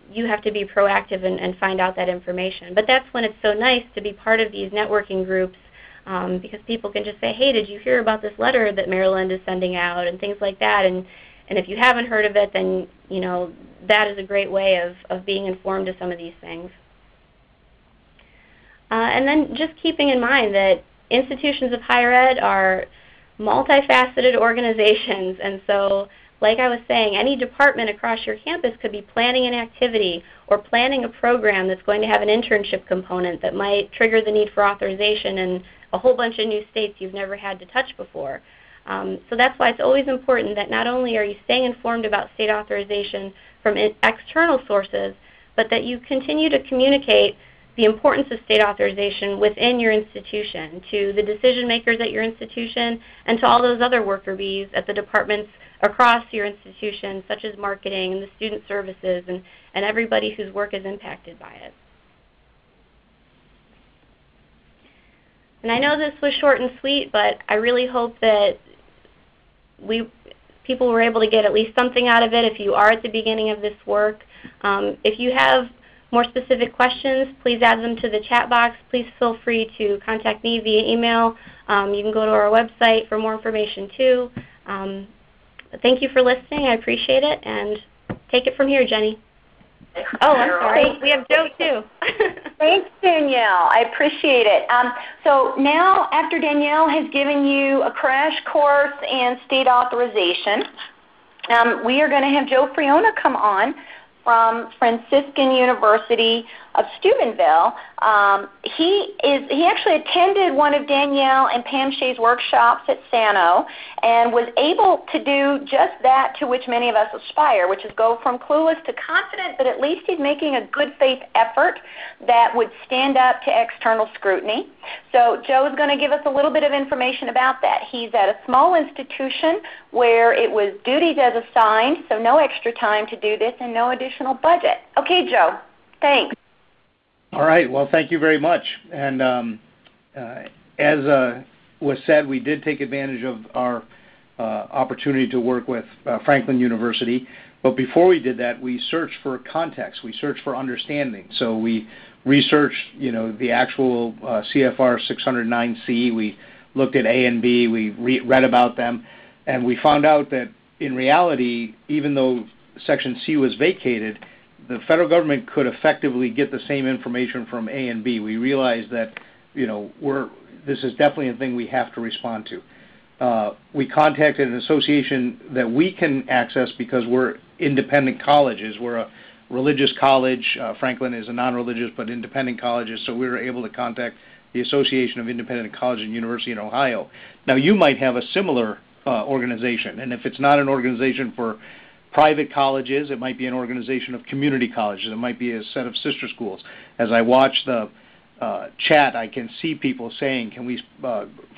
You have to be proactive and find out that information. But that's when it's so nice to be part of these networking groups, because people can just say, hey, did you hear about this letter that Maryland is sending out, and things like that. And if you haven't heard of it, then, you know, that is a great way of being informed of some of these things. And then just keeping in mind that institutions of higher ed are multifaceted organizations, and so like I was saying, any department across your campus could be planning an activity or planning a program that's going to have an internship component that might trigger the need for authorization in a whole bunch of new states you've never had to touch before. So that's why it's always important that not only are you staying informed about state authorization from external sources, but that you continue to communicate the importance of state authorization within your institution to the decision makers at your institution and to all those other worker bees at the departments across your institution, such as marketing and the student services and everybody whose work is impacted by it. And I know this was short and sweet, but I really hope that people were able to get at least something out of it if you are at the beginning of this work. If you have more specific questions, please add them to the chat box. Please feel free to contact me via email. You can go to our website for more information too. Thank you for listening. I appreciate it. And take it from here, Jenny. Oh, I'm sorry. We have Joe, too. Thanks, Danielle. I appreciate it. So now, after Danielle has given you a crash course in state authorization, we are going to have Joe Friona come on from Franciscan University of Steubenville. He actually attended one of Danielle and Pam Shea's workshops at Sano and was able to do just that to which many of us aspire, which is go from clueless to confident, but at least he's making a good faith effort that would stand up to external scrutiny. So Joe is going to give us a little bit of information about that. He's at a small institution where it was duties as assigned, so no extra time to do this and no additional budget. Okay, Joe, thanks. All right. Well, thank you very much. And as was said, we did take advantage of our opportunity to work with Franklin University. But before we did that, we searched for context. We searched for understanding. So we researched, you know, the actual CFR 609C. We looked at A and B. We read about them. And we found out that in reality, even though Section C was vacated, the federal government could effectively get the same information from A and B. We realized that, you know, this is definitely a thing we have to respond to. We contacted an association that we can access because we're independent colleges. We're a religious college. Franklin is a non-religious but independent colleges, so we were able to contact the Association of Independent Colleges and University in Ohio. Now, you might have a similar organization, and if it's not an organization for private colleges, it might be an organization of community colleges. It might be a set of sister schools. As I watch the chat, I can see people saying, can we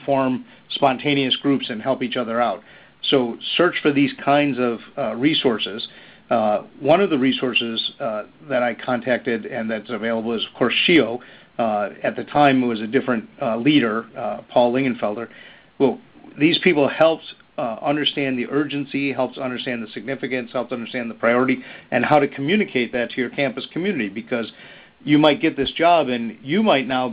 form spontaneous groups and help each other out? So search for these kinds of resources. One of the resources that I contacted and that's available is, of course, SHIO. At the time, it was a different leader, Paul Lingenfelder. Well, these people helped understand the urgency, helps understand the significance, helps understand the priority, and how to communicate that to your campus community, because you might get this job and you might now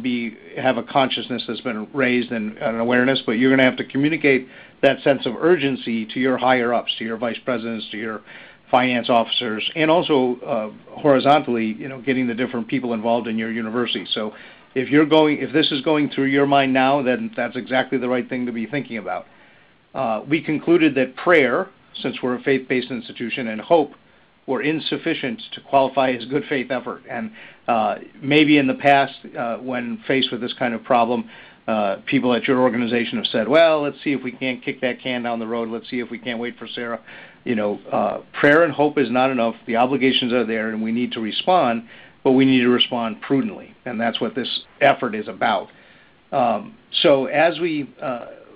have a consciousness that's been raised and an awareness, but you're going to have to communicate that sense of urgency to your higher ups, to your vice presidents, to your finance officers, and also horizontally, getting the different people involved in your university. So if this is going through your mind now, then that's exactly the right thing to be thinking about. We concluded that prayer, since we're a faith-based institution, and hope were insufficient to qualify as good faith effort. And maybe in the past, when faced with this kind of problem, people at your organization have said, well, let's see if we can't kick that can down the road. Let's see if we can't wait for SARA. Prayer and hope is not enough. The obligations are there, and we need to respond, but we need to respond prudently. And that's what this effort is about. So as we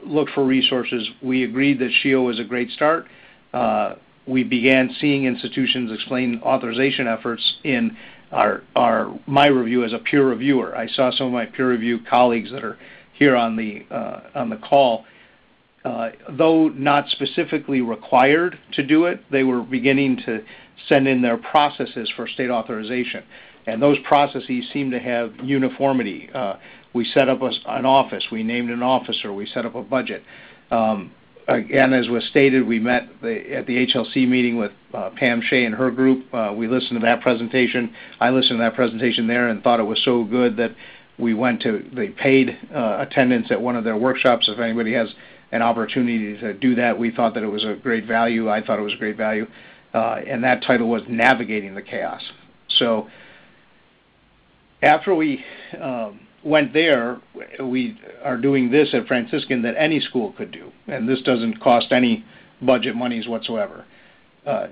looked for resources, we agreed that SHIO was a great start. We began seeing institutions explain authorization efforts in my review as a peer reviewer. I saw some of my peer review colleagues that are here on the call. Though not specifically required to do it, they were beginning to send in their processes for state authorization. And those processes seem to have uniformity. We set up an office. We named an officer. We set up a budget. Again, as was stated, we met at the HLC meeting with Pam Shea and her group. We listened to that presentation. I listened to that presentation there and thought it was so good that they paid attendance at one of their workshops. If anybody has an opportunity to do that, we thought that it was a great value. I thought it was a great value. And that title was Navigating the Chaos. So after we went there, we are doing this at Franciscan that any school could do, and this doesn't cost any budget monies whatsoever.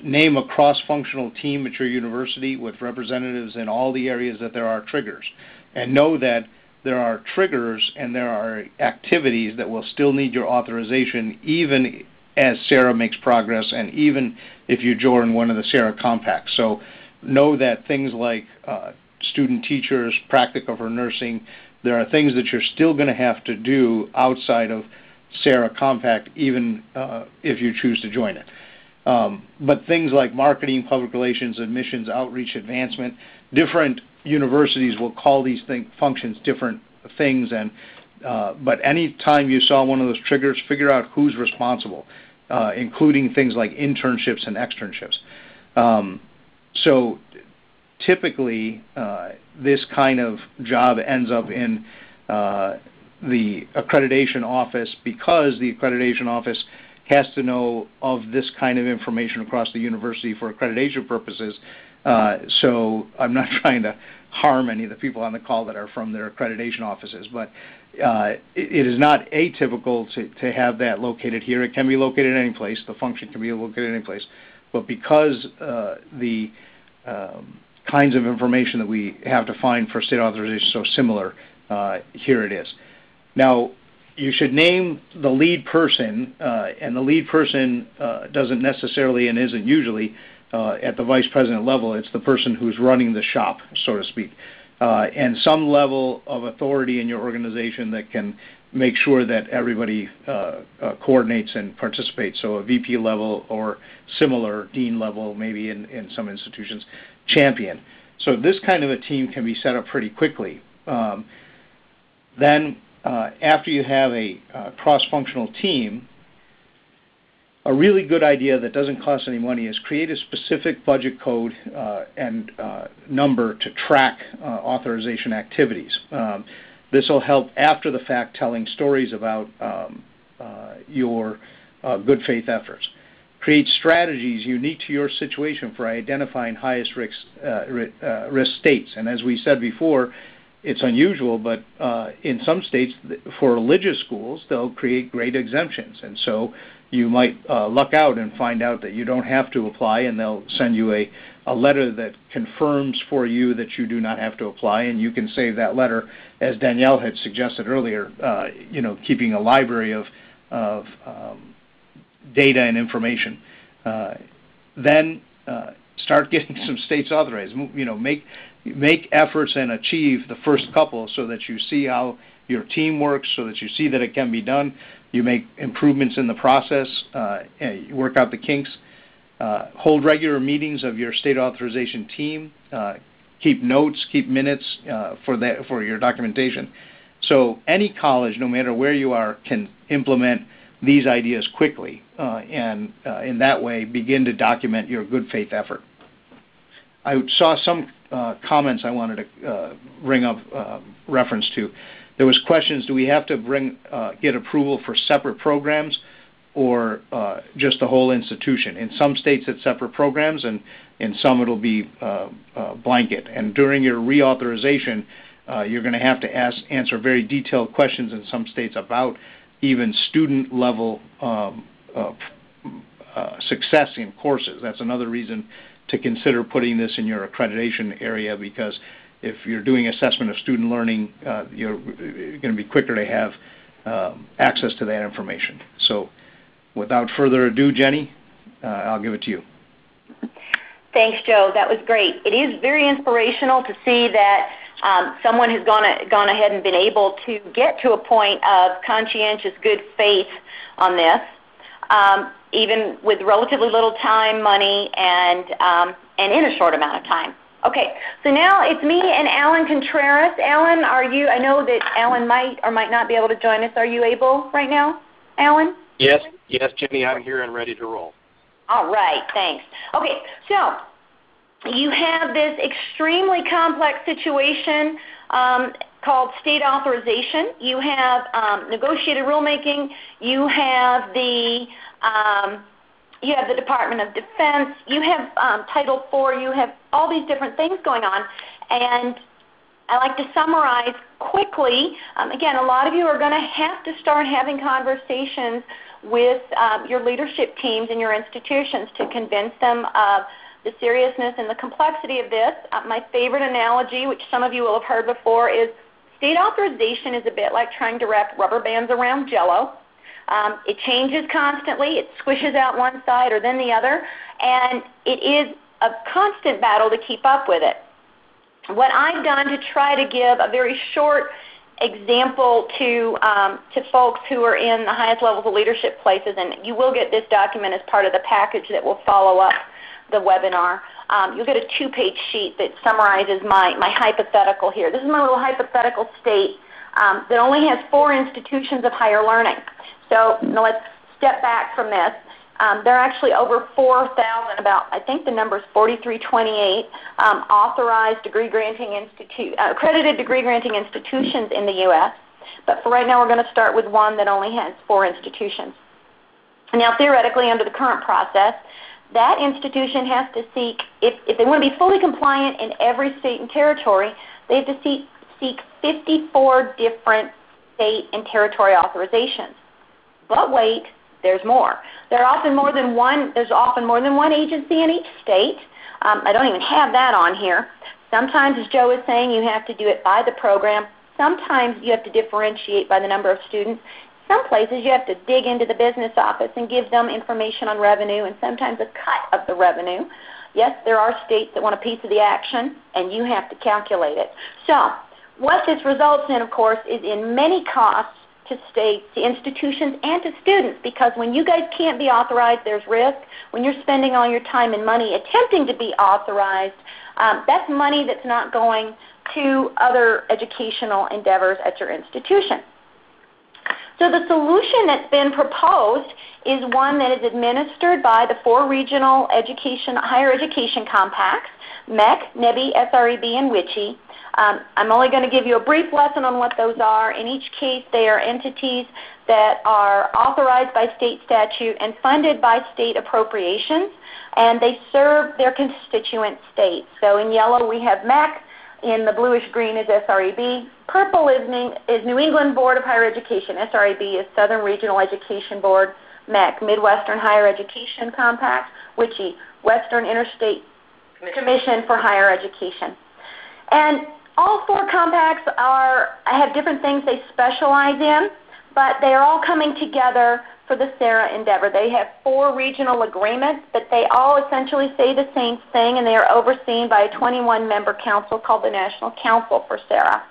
Name a cross-functional team at your university with representatives in all the areas that there are triggers, and know that there are triggers and there are activities that will still need your authorization even as SARA makes progress and even if you join one of the SARA compacts. So know that things like student teachers, practica for nursing, there are things that you're still going to have to do outside of SARA compact even if you choose to join it. But things like marketing, public relations, admissions, outreach, advancement, different universities will call these functions different things. But any time you saw one of those triggers, figure out who's responsible, including things like internships and externships. So typically, this kind of job ends up in the accreditation office because the accreditation office has to know of this kind of information across the university for accreditation purposes. So I'm not trying to harm any of the people on the call that are from their accreditation offices, but it is not atypical to have that located here. It can be located any place. The function can be located any place. But because the kinds of information that we have to find for state authorization so similar, here it is. Now, you should name the lead person, and the lead person doesn't necessarily and isn't usually at the vice president level. It's the person who's running the shop, so to speak, and some level of authority in your organization that can make sure that everybody coordinates and participates. So a VP level or similar, dean level, maybe in some institutions, champion. So this kind of a team can be set up pretty quickly. Then after you have a cross-functional team, a really good idea that doesn't cost any money is create a specific budget code and number to track authorization activities. This will help after the fact telling stories about your good faith efforts. Create strategies unique to your situation for identifying highest risk states. And as we said before, it's unusual, but in some states, for religious schools, they'll create great exemptions. And so you might luck out and find out that you don't have to apply, and they'll send you a letter that confirms for you that you do not have to apply, and you can save that letter, as Danielle had suggested earlier, keeping a library of data and information. Then start getting some states authorized. Make efforts and achieve the first couple so that you see how your team works so that you see that it can be done. You make improvements in the process, and you work out the kinks. Hold regular meetings of your state authorization team. Keep notes, keep minutes for your documentation. So any college, no matter where you are, can implement these ideas quickly and in that way begin to document your good faith effort. I saw some comments I wanted to bring up reference to. There was questions, do we have to get approval for separate programs or just the whole institution? In some states it's separate programs, and in some it'll be blanket. And during your reauthorization, you're going to have to answer very detailed questions in some states about even student level success in courses. That's another reason to consider putting this in your accreditation area, because if you're doing assessment of student learning, you're going to be quicker to have access to that information. So without further ado, Jenny, I'll give it to you. Thanks, Joe. That was great. It is very inspirational to see that someone has gone ahead and been able to get to a point of conscientious good faith on this, even with relatively little time, money, and in a short amount of time. Okay, so now it's me and Alan Contreras. Alan, I know that Alan might or might not be able to join us. Are you able right now, Alan? Yes, Jenny, I'm here and ready to roll. All right, thanks. Okay, so you have this extremely complex situation called state authorization. You have negotiated rulemaking. You have the Department of Defense. You have Title IV. You have all these different things going on. And I like to summarize quickly. Again, a lot of you are going to have to start having conversations with your leadership teams in your institutions to convince them of the seriousness and the complexity of this. My favorite analogy, which some of you will have heard before, is state authorization is a bit like trying to wrap rubber bands around Jell-O. It changes constantly. It squishes out one side or then the other, and it is a constant battle to keep up with it. What I've done to try to give a very short example to folks who are in the highest levels of leadership places, and you will get this document as part of the package that will follow up the webinar. You'll get a 2-page sheet that summarizes my hypothetical here. This is my little hypothetical state that only has 4 institutions of higher learning. So now let's step back from this. There are actually over 4,000, I think the number is 4,328, authorized accredited degree-granting institutions in the U.S. But for right now, we're going to start with one that only has 4 institutions. Now, theoretically, under the current process, that institution has to seek, if they want to be fully compliant in every state and territory, they have to seek 54 different state and territory authorizations. But wait, there's more. There's often more than one agency in each state. I don't even have that on here. Sometimes, as Joe is saying, you have to do it by the program. Sometimes you have to differentiate by the number of students. Some places you have to dig into the business office and give them information on revenue and sometimes a cut of the revenue. Yes, there are states that want a piece of the action, and you have to calculate it. So what this results in, of course, is in many costs to states, to institutions, and to students, because when you guys can't be authorized, there's risk. When you're spending all your time and money attempting to be authorized, that's money that's not going to other educational endeavors at your institution. So the solution that's been proposed is one that is administered by the 4 regional higher education compacts, MEC, NEBI, SREB, and WICHE. I'm only going to give you a brief lesson on what those are. In each case, they are entities that are authorized by state statute and funded by state appropriations, and they serve their constituent states. So in yellow, we have MEC. In the bluish-green is SREB. Purple is New England Board of Higher Education. SREB is Southern Regional Education Board. MEC, Midwestern Higher Education Compact. WICHE, Western Interstate Commission for Higher Education. And all 4 compacts have different things they specialize in, but they are all coming together for the SARA endeavor. They have 4 regional agreements, but they all essentially say the same thing, and they are overseen by a 21-member council called the National Council for SARA.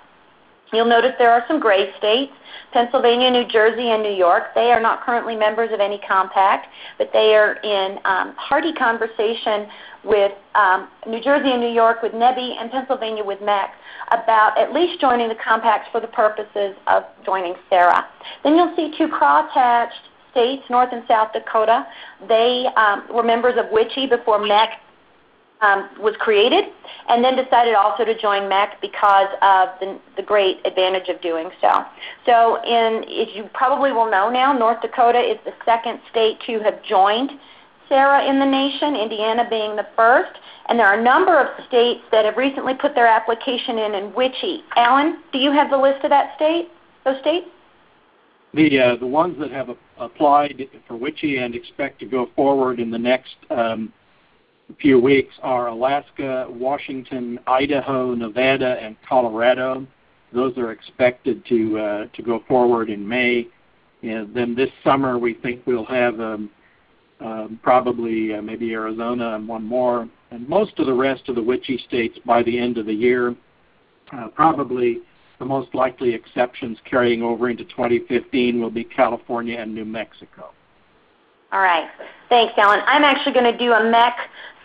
You'll notice there are some gray states, Pennsylvania, New Jersey, and New York. They are not currently members of any compact, but they are in hearty conversation with New Jersey and New York with NEBI and Pennsylvania with MEC about at least joining the compacts for the purposes of joining SARA. Then you'll see two crosshatched states, North and South Dakota. They were members of WICHE before MEC was created, and then decided also to join MEC because of the great advantage of doing so. So as you probably will know now, North Dakota is the second state to have joined SARA in the nation, Indiana being the first, and there are a number of states that have recently put their application in WICHE. Alan, do you have the list of those states? The ones that have applied for WICHE and expect to go forward in the next few weeks are Alaska, Washington, Idaho, Nevada, and Colorado. Those are expected to go forward in May. And then this summer we think we'll have probably maybe Arizona and one more. And most of the rest of the WICHE states by the end of the year. Probably the most likely exceptions carrying over into 2015 will be California and New Mexico. All right. Thanks, Alan. I'm actually going to do a MEC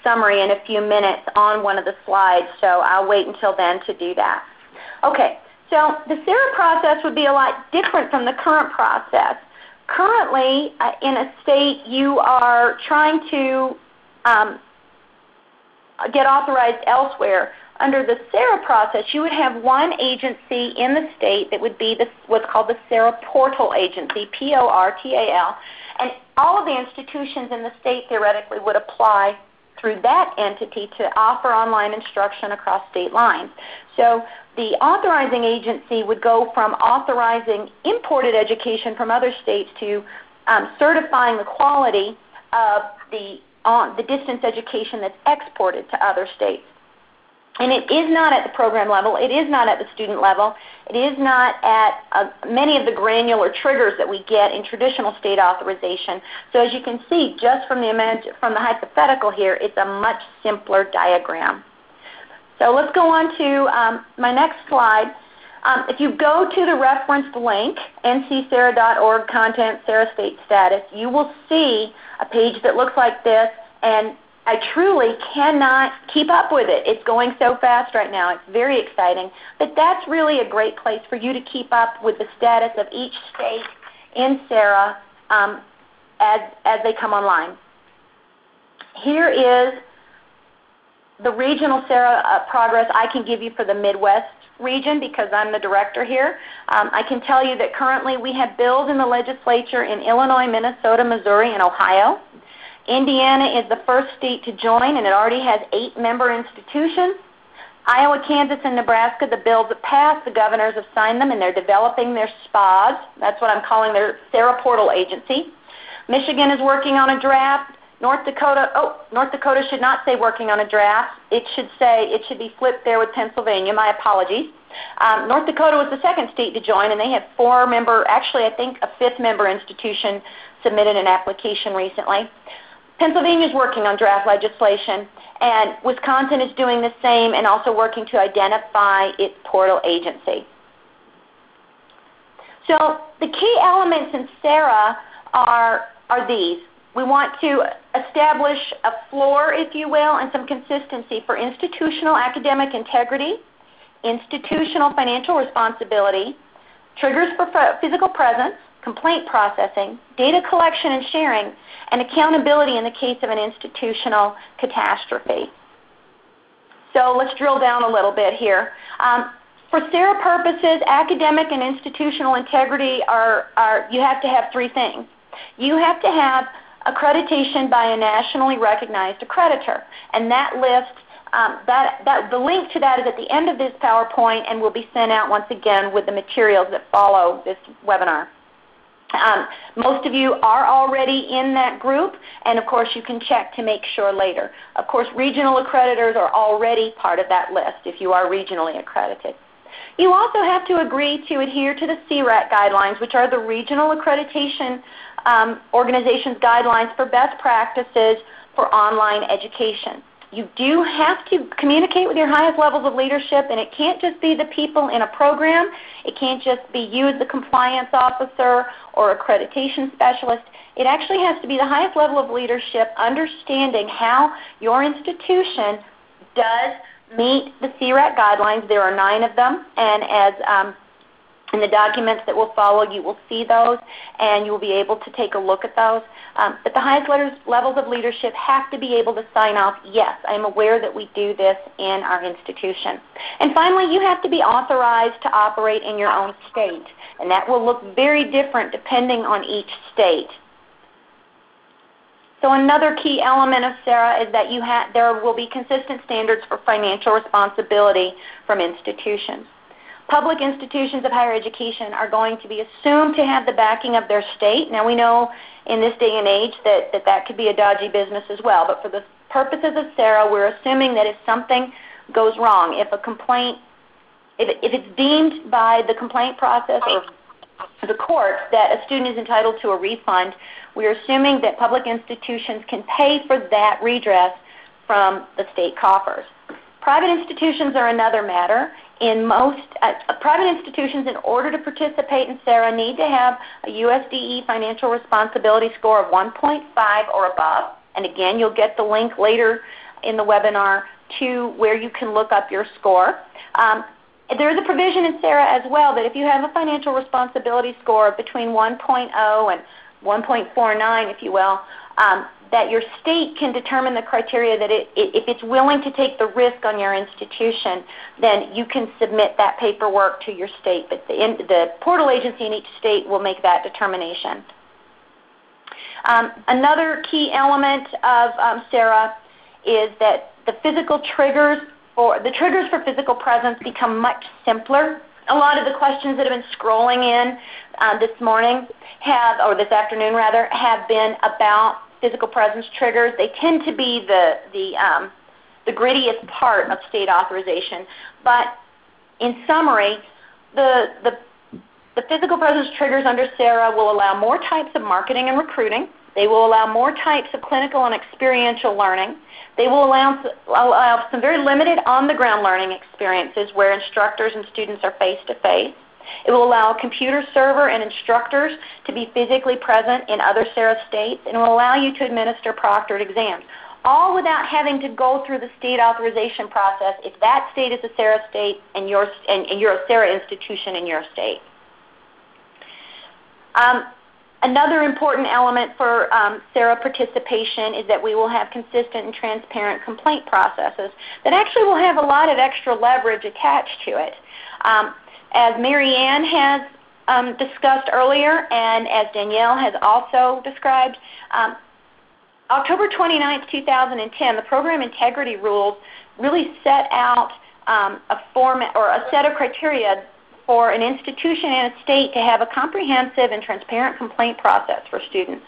summary in a few minutes on one of the slides, so I'll wait until then to do that. Okay, so the SARA process would be a lot different from the current process. Currently, in a state, you are trying to get authorized elsewhere. Under the SARA process, you would have one agency in the state that would be what's called the SARA Portal Agency, P-O-R-T-A-L, and all of the institutions in the state theoretically would apply through that entity to offer online instruction across state lines. So the authorizing agency would go from authorizing imported education from other states to certifying the quality of the distance education that's exported to other states. And it is not at the program level. It is not at the student level. It is not at many of the granular triggers that we get in traditional state authorization. So as you can see, just from the hypothetical here, it's a much simpler diagram. So let's go on to my next slide. If you go to the referenced link, ncsara.org content SARA state status, you will see a page that looks like this, and I truly cannot keep up with it. It's going so fast right now. It's very exciting. But that's really a great place for you to keep up with the status of each state in SARA as they come online. Here is the regional SARA progress I can give you for the Midwest region because I'm the director here. I can tell you that currently we have bills in the legislature in Illinois, Minnesota, Missouri, and Ohio. Indiana is the first state to join, and it already has 8 member institutions. Iowa, Kansas, and Nebraska, the bills have passed. The governors have signed them, and they're developing their SPAs. That's what I'm calling their SARA Portal Agency. Michigan is working on a draft. North Dakota should not say working on a draft. It should be flipped there with Pennsylvania. My apologies. North Dakota was the second state to join, and they have 4-member, actually I think a 5th-member institution submitted an application recently. Pennsylvania is working on draft legislation, and Wisconsin is doing the same and also working to identify its portal agency. So the key elements in SARA are these. We want to establish a floor, if you will, and some consistency for institutional academic integrity, institutional financial responsibility, triggers for physical presence, complaint processing, data collection and sharing, and accountability in the case of an institutional catastrophe. So let's drill down a little bit here. For SARA purposes, academic and institutional integrity you have to have 3 things. You have to have accreditation by a nationally recognized accreditor, and that list, the link to that is at the end of this PowerPoint and will be sent out once again with the materials that follow this webinar. Most of you are already in that group, and of course you can check to make sure later. Of course, regional accreditors are already part of that list if you are regionally accredited. You also have to agree to adhere to the CRAT guidelines, which are the Regional Accreditation Organization's guidelines for best practices for online education. You do have to communicate with your highest levels of leadership, and it can't just be the people in a program. It can't just be you as the compliance officer or accreditation specialist. It actually has to be the highest level of leadership, understanding how your institution does meet the CRAC guidelines. There are 9 of them, and as in the documents that will follow, you will see those, and you will be able to take a look at those. But the highest levels of leadership have to be able to sign off, yes, I'm aware that we do this in our institution. And finally, you have to be authorized to operate in your own state, and that will look very different depending on each state. So another key element of SARA is that there will be consistent standards for financial responsibility from institutions. Public institutions of higher education are going to be assumed to have the backing of their state. Now we know in this day and age that could be a dodgy business as well, but for the purposes of SARA, we're assuming that if something goes wrong, if it's deemed by the complaint process or the court that a student is entitled to a refund, we're assuming that public institutions can pay for that redress from the state coffers. Private institutions are another matter. In most private institutions, in order to participate in SARA, need to have a USDE financial responsibility score of 1.5 or above. And again, you'll get the link later in the webinar to where you can look up your score. There is a provision in SARA as well that if you have a financial responsibility score of between 1.0 and 1.49, if you will, that your state can determine the criteria that if it's willing to take the risk on your institution, then you can submit that paperwork to your state. But the portal agency in each state will make that determination. Another key element of SARA is that the triggers for physical presence become much simpler. A lot of the questions that have been scrolling in this afternoon have been about physical presence triggers. They tend to be the grittiest part of state authorization. But in summary, the physical presence triggers under SARA will allow more types of marketing and recruiting. They will allow more types of clinical and experiential learning. They will allow some very limited on-the-ground learning experiences where instructors and students are face-to-face. It will allow a computer server and instructors to be physically present in other SARA states, and it will allow you to administer proctored exams, all without having to go through the state authorization process if that state is a SARA state and you're a SARA institution in your state. Another important element for SARA participation is that we will have consistent and transparent complaint processes that actually will have a lot of extra leverage attached to it. As Mary Ann has discussed earlier, and as Danielle has also described, October 29, 2010, the program integrity rules really set out a format or a set of criteria for an institution and a state to have a comprehensive and transparent complaint process for students.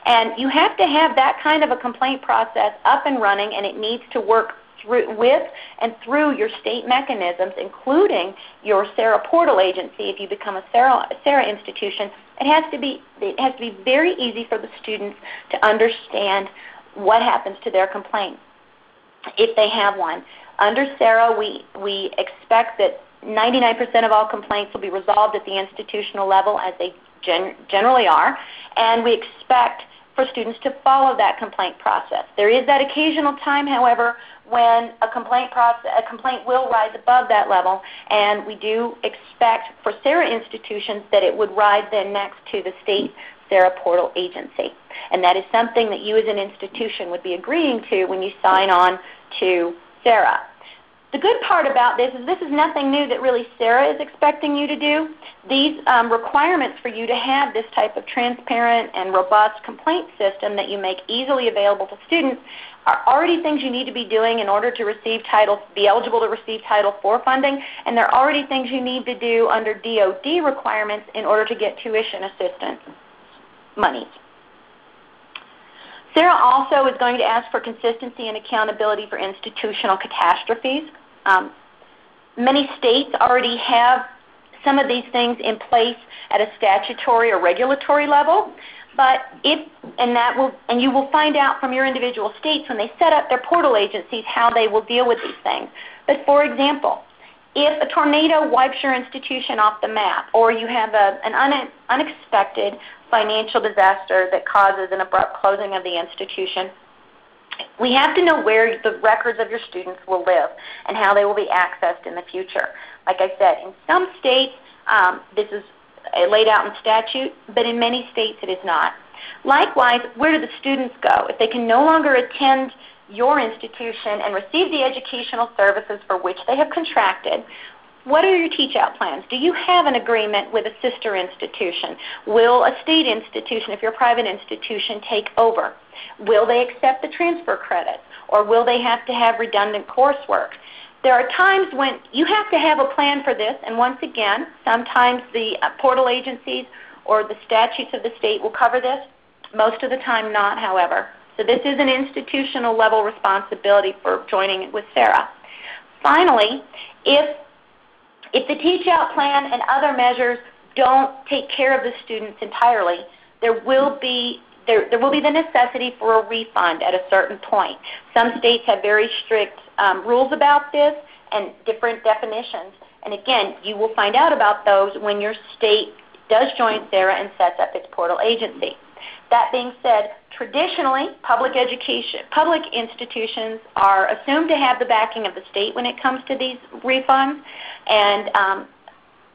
And you have to have that kind of a complaint process up and running, and it needs to work with and through your state mechanisms, including your SARA portal agency. If you become a SARA institution, it has to be very easy for the students to understand what happens to their complaint if they have one. Under SARA, we expect that 99% of all complaints will be resolved at the institutional level, as they generally are, and we expect for students to follow that complaint process. There is that occasional time, however, when a complaint will rise above that level, and we do expect for SARA institutions that it would rise then next to the state SARA portal agency. And that is something that you as an institution would be agreeing to when you sign on to SARA. The good part about this is nothing new that really SARA is expecting you to do. These requirements for you to have this type of transparent and robust complaint system that you make easily available to students are already things you need to be doing in order to be eligible to receive Title IV funding, and they're already things you need to do under DOD requirements in order to get tuition assistance monies. SARA also is going to ask for consistency and accountability for institutional catastrophes. Many states already have some of these things in place at a statutory or regulatory level. But and you will find out from your individual states when they set up their portal agencies how they will deal with these things. But for example, if a tornado wipes your institution off the map, or you have an unexpected financial disaster that causes an abrupt closing of the institution, we have to know where the records of your students will live and how they will be accessed in the future. Like I said, in some states, this is laid out in statute, but in many states it is not. Likewise, where do the students go? If they can no longer attend your institution and receive the educational services for which they have contracted, what are your teach-out plans? Do you have an agreement with a sister institution? Will a state institution, if you're a private institution, take over? Will they accept the transfer credits, or will they have to have redundant coursework? There are times when you have to have a plan for this, and once again, sometimes the portal agencies or the statutes of the state will cover this. Most of the time not, however. So this is an institutional level responsibility for joining with SARA. Finally, if the teach-out plan and other measures don't take care of the students entirely, there will be the necessity for a refund at a certain point. Some states have very strict rules about this and different definitions. And again, you will find out about those when your state does join SARA and sets up its portal agency. That being said, traditionally, public institutions are assumed to have the backing of the state when it comes to these refunds, and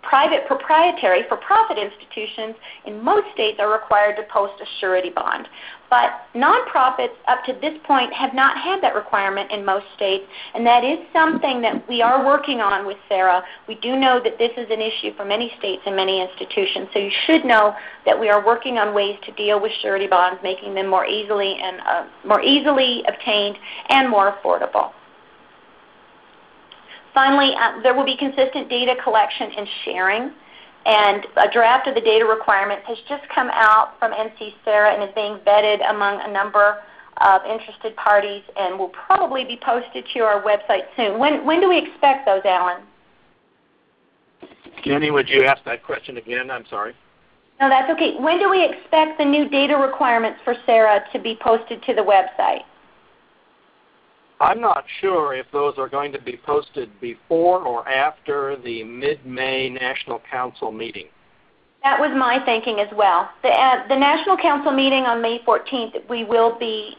private proprietary for-profit institutions in most states are required to post a surety bond. But nonprofits up to this point have not had that requirement in most states, and that is something that we are working on with SARA. We do know that this is an issue for many states and many institutions, so you should know that we are working on ways to deal with surety bonds, making them more easily obtained and more affordable. Finally, there will be consistent data collection and sharing, and a draft of the data requirements has just come out from NC SARA and is being vetted among a number of interested parties and will probably be posted to our website soon. When do we expect those, Alan? Jenny, would you ask that question again? I'm sorry. No, that's okay. When do we expect the new data requirements for SARA to be posted to the website? I'm not sure if those are going to be posted before or after the mid-May National Council meeting. That was my thinking as well. The National Council meeting on May 14th, we will be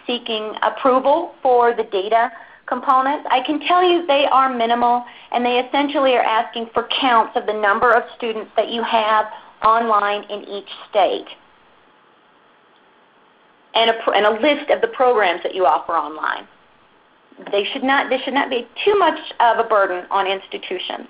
seeking approval for the data components. I can tell you they are minimal, and they essentially are asking for counts of the number of students that you have online in each state, and a list of the programs that you offer online. This should not be too much of a burden on institutions.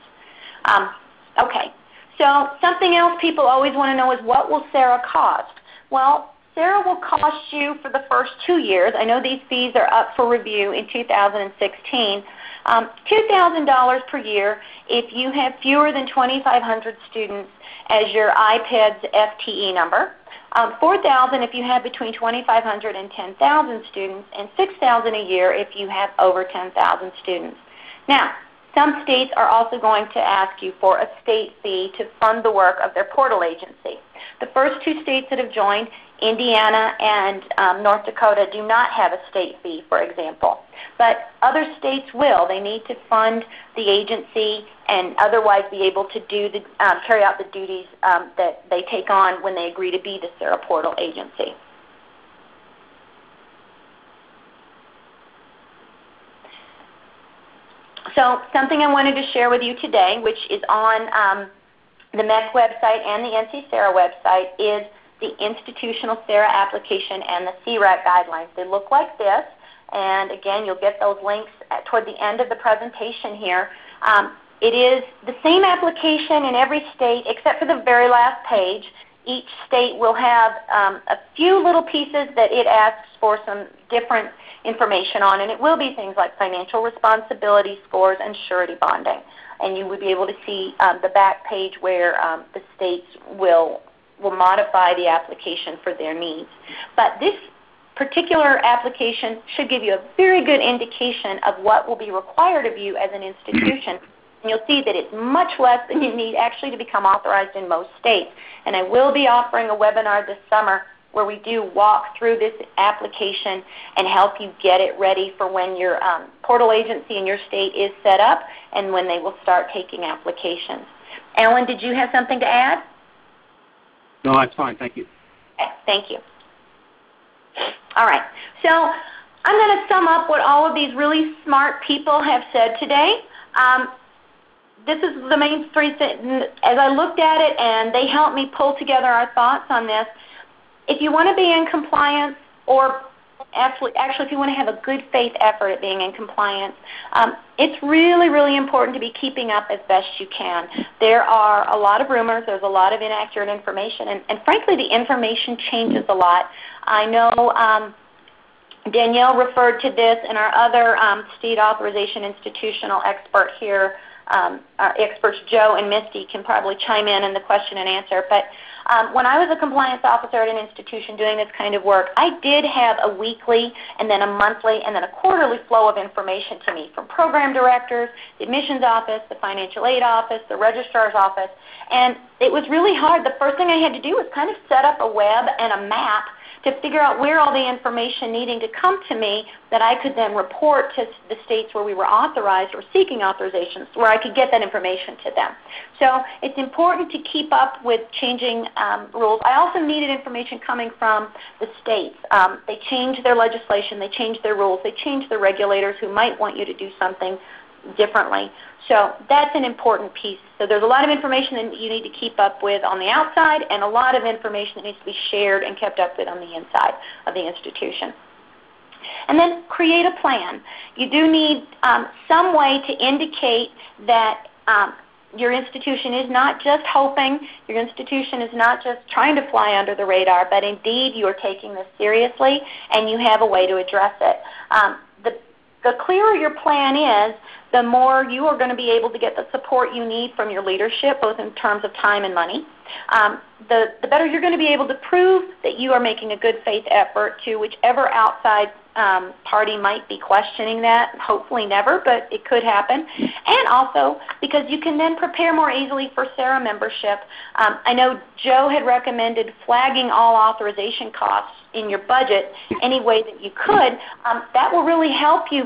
Okay, so something else people always want to know is, what will SARA cost? Well, SARA will cost you for the first 2 years. I know these fees are up for review in 2016. $2,000 per year if you have fewer than 2,500 students as your iPad's FTE number. $4,000 if you have between 2,500 and 10,000 students, and $6,000 a year if you have over 10,000 students. Now, some states are also going to ask you for a state fee to fund the work of their portal agency. The first 2 states that have joined, Indiana and North Dakota, do not have a state fee, for example. But other states will. They need to fund the agency and otherwise be able to carry out the duties that they take on when they agree to be the SARA portal agency. So something I wanted to share with you today, which is on the MEC website and the NC SARA website, is the institutional SARA application and the CRAC guidelines. They look like this, and again, you'll get those links toward the end of the presentation here. It is the same application in every state except for the very last page. Each state will have a few little pieces that it asks for some different information on, and it will be things like financial responsibility scores and surety bonding. And you would be able to see the back page where the states will modify the application for their needs. But this particular application should give you a very good indication of what will be required of you as an institution And you'll see that it's much less than you need actually to become authorized in most states. And I will be offering a webinar this summer where we do walk through this application and help you get it ready for when your portal agency in your state is set up and when they will start taking applications. Alan, did you have something to add? No, that's fine. Thank you. Okay, thank you. All right. So I'm going to sum up what all of these really smart people have said today. This is the main three things. As I looked at it and they helped me pull together our thoughts on this, if you want to be in compliance, or actually if you want to have a good faith effort at being in compliance, it's really, really important to be keeping up as best you can. There are a lot of rumors. There's a lot of inaccurate information. And frankly, the information changes a lot. I know Danielle referred to this, and our other state authorization institutional expert here, our experts Joe and Misty can probably chime in the question and answer. But when I was a compliance officer at an institution doing this kind of work, I did have a weekly and then a monthly and then a quarterly flow of information to me from program directors, the admissions office, the financial aid office, the registrar's office. And it was really hard. The first thing I had to do was kind of set up a web and a map to figure out where all the information needing to come to me that I could then report to the states where we were authorized or seeking authorizations, where I could get that information to them. So it's important to keep up with changing rules. I also needed information coming from the states. They changed their legislation, they changed their rules, they changed their regulators who might want you to do something differently. So that's an important piece. So there's a lot of information that you need to keep up with on the outside and a lot of information that needs to be shared and kept up with on the inside of the institution. And then create a plan. You do need some way to indicate that your institution is not just hoping, your institution is not just trying to fly under the radar, but indeed you are taking this seriously and you have a way to address it. The clearer your plan is, the more you are going to be able to get the support you need from your leadership, both in terms of time and money. The better you're going to be able to prove that you are making a good faith effort to whichever outside party might be questioning that. Hopefully never, but it could happen. And also because you can then prepare more easily for SARA membership. I know Joe had recommended flagging all authorization costs in your budget any way that you could. That will really help you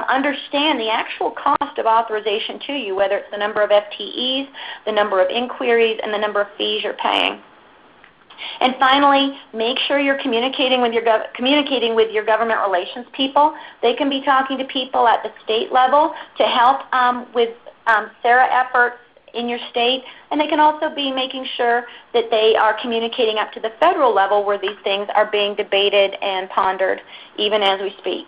understand the actual cost of authorization to you, whether it's the number of FTEs, the number of inquiries, and the number of fees you're paying. And finally, make sure you're communicating with your government relations people. They can be talking to people at the state level to help with SARA efforts in your state, and they can also be making sure that they are communicating up to the federal level where these things are being debated and pondered even as we speak.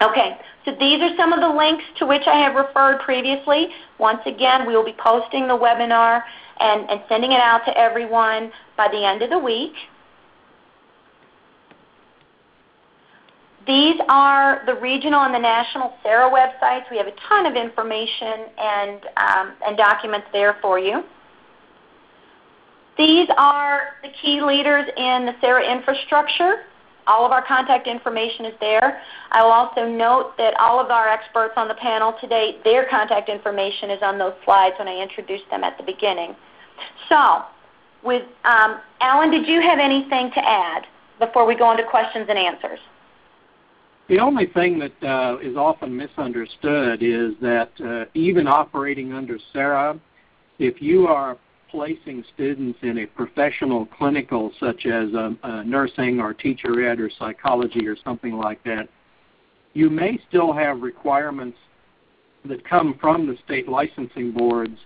Okay, so these are some of the links to which I have referred previously. Once again, we will be posting the webinar and sending it out to everyone by the end of the week. These are the regional and the national SARA websites. We have a ton of information and documents there for you. These are the key leaders in the SARA infrastructure. All of our contact information is there. I will also note that all of our experts on the panel today, their contact information is on those slides when I introduced them at the beginning. So, with Alan, did you have anything to add before we go into questions and answers? The only thing that is often misunderstood is that even operating under SARA, if you are placing students in a professional clinical such as nursing or teacher ed or psychology or something like that, you may still have requirements that come from the state licensing boards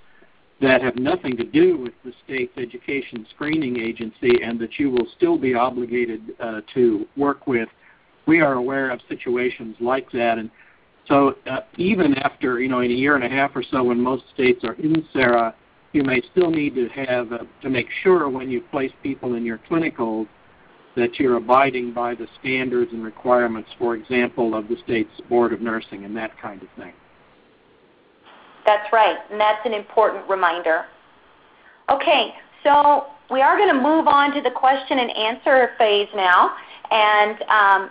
that have nothing to do with the state's education screening agency and that you will still be obligated to work with. We are aware of situations like that, and so even after, in a year and a half or so when most states are in SARA, you may still need to have to make sure when you place people in your clinicals that you're abiding by the standards and requirements, for example, of the state's Board of Nursing and that kind of thing. That's right, and that's an important reminder. Okay, so we are going to move on to the question and answer phase now, and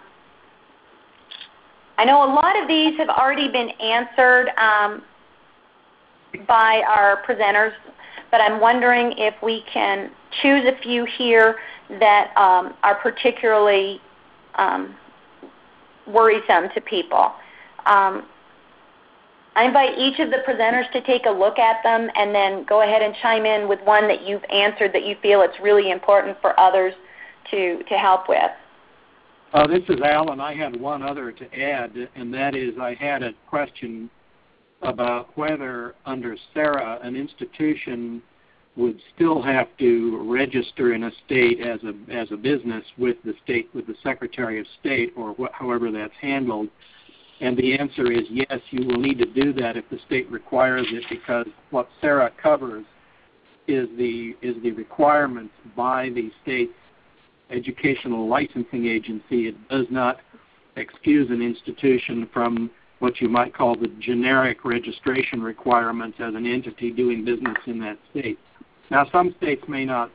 I know a lot of these have already been answered by our presenters, but I'm wondering if we can choose a few here that are particularly worrisome to people. I invite each of the presenters to take a look at them and then go ahead and chime in with one that you've answered that you feel it's really important for others to help with. This is Alan. I had one other to add, and that is I had a question about whether under SARA an institution would still have to register in a state as a business with the Secretary of State, or however that's handled. And the answer is yes, you will need to do that if the state requires it, because what SARA covers is the requirements by the state's educational licensing agency. It does not excuse an institution from what you might call the generic registration requirements as an entity doing business in that state. Now, some states may not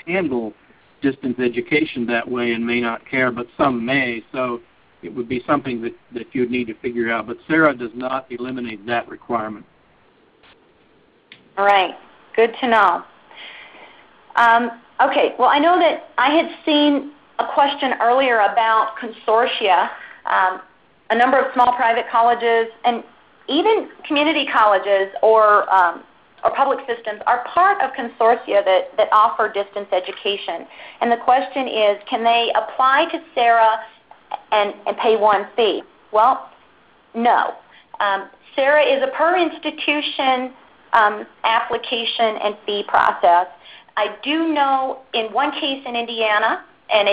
handle distance education that way and may not care, but some may. So it would be something that you'd need to figure out. But SARA does not eliminate that requirement. All right. Good to know. Okay. Well, I know that I had seen a question earlier about consortia. A number of small private colleges and even community colleges or public systems are part of consortia that offer distance education. And the question is, can they apply to SARA and pay one fee? Well, no. SARA is a per institution application and fee process. I do know in one case in Indiana, and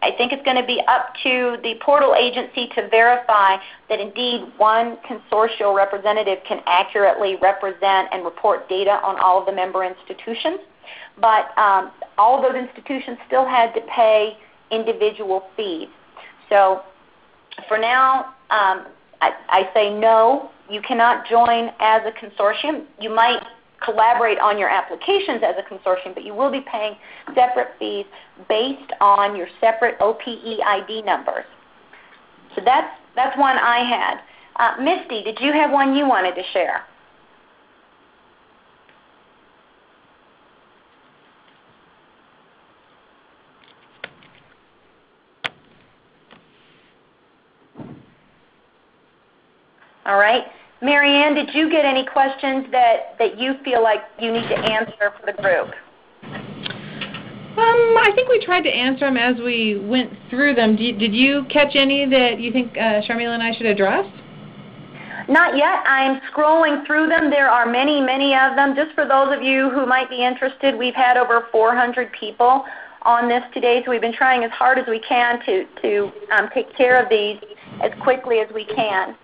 I think it's going to be up to the portal agency to verify that indeed one consortial representative can accurately represent and report data on all of the member institutions. But all of those institutions still had to pay individual fees. So for now, I say no, you cannot join as a consortium. You might collaborate on your applications as a consortium, but you will be paying separate fees based on your separate OPE ID numbers. So that's one I had. Misty, did you have one you wanted to share? All right. Marianne, did you get any questions that you feel like you need to answer for the group? I think we tried to answer them as we went through them. Did you catch any that you think Sharmila and I should address? Not yet. I'm scrolling through them. There are many, many of them. Just for those of you who might be interested, we've had over 400 people on this today, so we've been trying as hard as we can to take care of these as quickly as we can.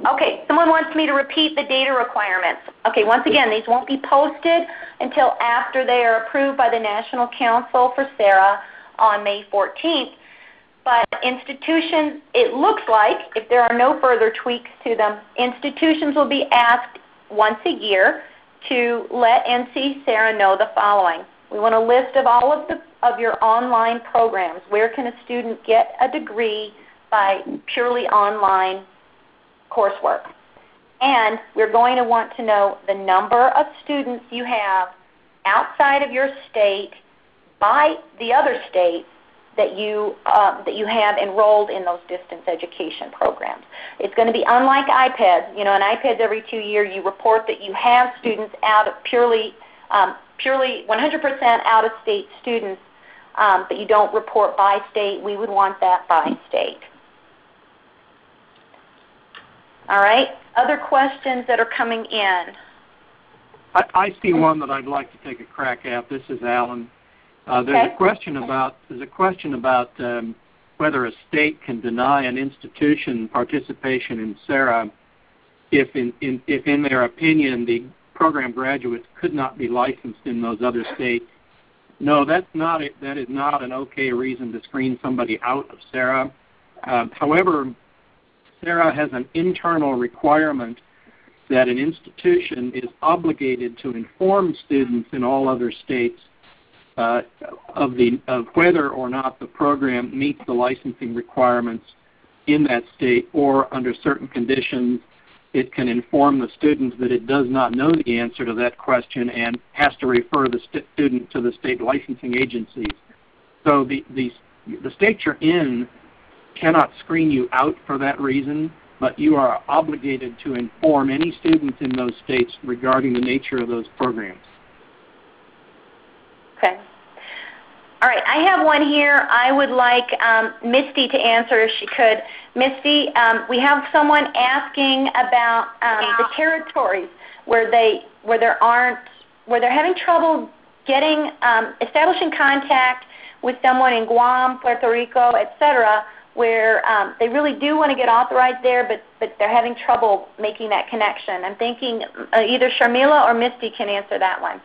Okay, someone wants me to repeat the data requirements. Okay, once again, these won't be posted until after they are approved by the National Council for SARA on May 14th. But institutions, it looks like, if there are no further tweaks to them, institutions will be asked once a year to let NC SARA know the following. We want a list of all of your online programs. Where can a student get a degree by purely online coursework? And we're going to want to know the number of students you have outside of your state by the other state that you have enrolled in those distance education programs. It's going to be unlike iPads. You know, in iPads every 2 years you report that you have students out of purely 100% out-of-state students, but you don't report by state. We would want that by state. All right. Other questions that are coming in? I see one that I'd like to take a crack at. This is Alan. There's a question about whether a state can deny an institution participation in SARA if in their opinion the program graduates could not be licensed in those other states. No, that is not an okay reason to screen somebody out of SARA. However, SARA has an internal requirement that an institution is obligated to inform students in all other states of whether or not the program meets the licensing requirements in that state, or under certain conditions, it can inform the students that it does not know the answer to that question and has to refer the student to the state licensing agencies. So the state you're in cannot screen you out for that reason, but you are obligated to inform any students in those states regarding the nature of those programs. Okay. All right, I have one here. I would like Misty to answer if she could. Misty, we have someone asking about the territories where they're having trouble getting establishing contact with someone in Guam, Puerto Rico, etc., where they really do want to get authorized there, but they're having trouble making that connection. I'm thinking either Sharmila or Misty can answer that one.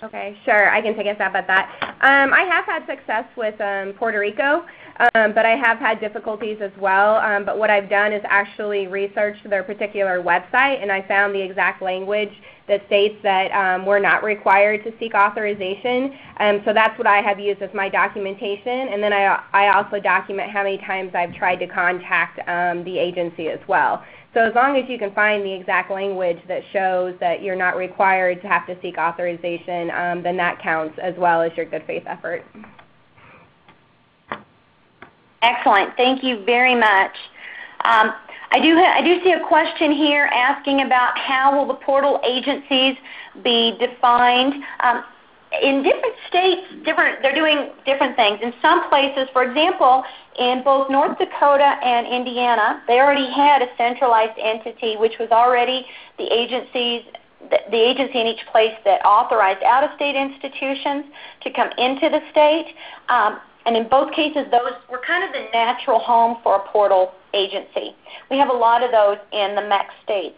Okay, sure. I can take a stab at that. I have had success with Puerto Rico, but I have had difficulties as well. But what I've done is actually researched their particular website, and I found the exact language that states that we're not required to seek authorization. So that's what I have used as my documentation. And then I also document how many times I've tried to contact the agency as well. So as long as you can find the exact language that shows that you're not required to have to seek authorization, then that counts as well as your good faith effort. Excellent. Thank you very much. I do see a question here asking about how will the portal agencies be defined. In different states, they're doing different things. In some places, for example, in both North Dakota and Indiana, they already had a centralized entity, which was already the agency in each place that authorized out-of-state institutions to come into the state. And in both cases, those were kind of the natural home for a portal agency. We have a lot of those in the MEC states.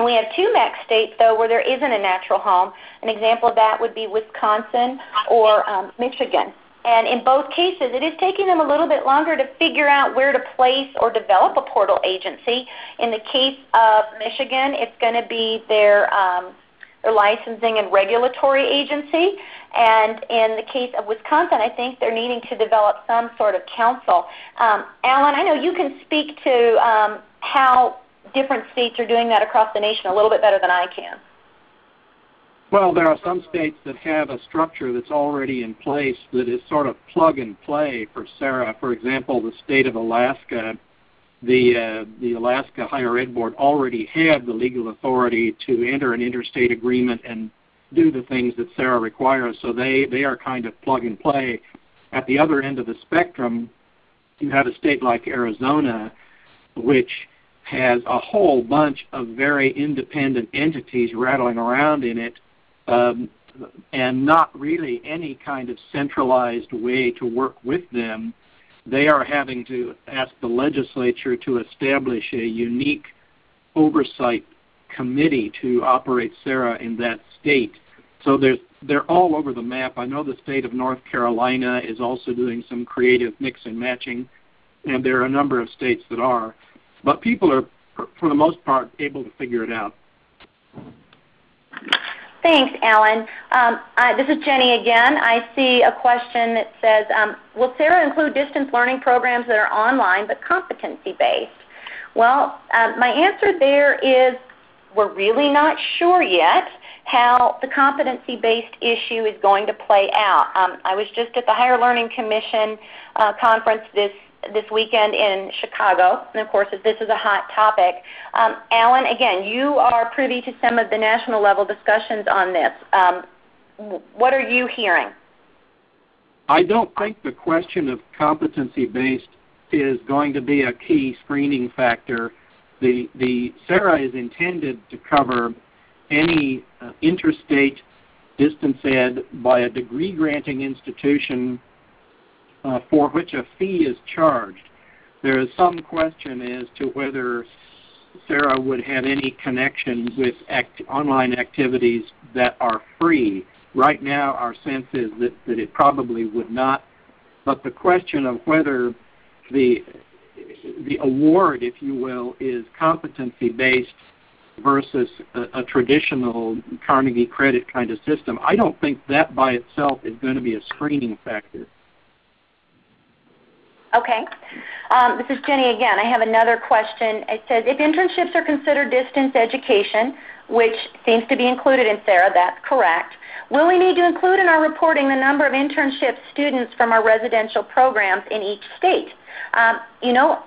We have two MEC states, though, where there isn't a natural home. An example of that would be Wisconsin or Michigan. And in both cases, it is taking them a little bit longer to figure out where to place or develop a portal agency. In the case of Michigan, it's going to be their licensing and regulatory agency. And in the case of Wisconsin, I think they're needing to develop some sort of council. Alan, I know you can speak to how different states are doing that across the nation a little bit better than I can. Well, there are some states that have a structure that's already in place that is sort of plug and play for SARA. For example, the state of Alaska, the Alaska Higher Ed Board already had the legal authority to enter an interstate agreement and do the things that SARA requires, so they are kind of plug and play. At the other end of the spectrum, you have a state like Arizona, which has a whole bunch of very independent entities rattling around in it, and not really any kind of centralized way to work with them. They are having to ask the legislature to establish a unique oversight committee to operate SARA in that state. So they're all over the map. I know the state of North Carolina is also doing some creative mix and matching, and there are a number of states that are. But people are, for the most part, able to figure it out. Thanks, Alan. This is Jenny again. I see a question that says, will SARA include distance learning programs that are online but competency-based? Well, my answer there is we're really not sure yet how the competency-based issue is going to play out. I was just at the Higher Learning Commission conference this weekend in Chicago, and of course this is a hot topic. Alan, again, you are privy to some of the national level discussions on this. What are you hearing? I don't think the question of competency-based is going to be a key screening factor. The SARA is intended to cover any interstate distance ed by a degree-granting institution for which a fee is charged. There is some question as to whether SARA would have any connection with online activities that are free. Right now, our sense is that it probably would not. But the question of whether the award, if you will, is competency-based versus a traditional Carnegie credit kind of system, I don't think that by itself is going to be a screening factor. Okay. This is Jenny again. I have another question. It says, if internships are considered distance education, which seems to be included in SARA, that's correct, will we need to include in our reporting the number of internship students from our residential programs in each state? You know,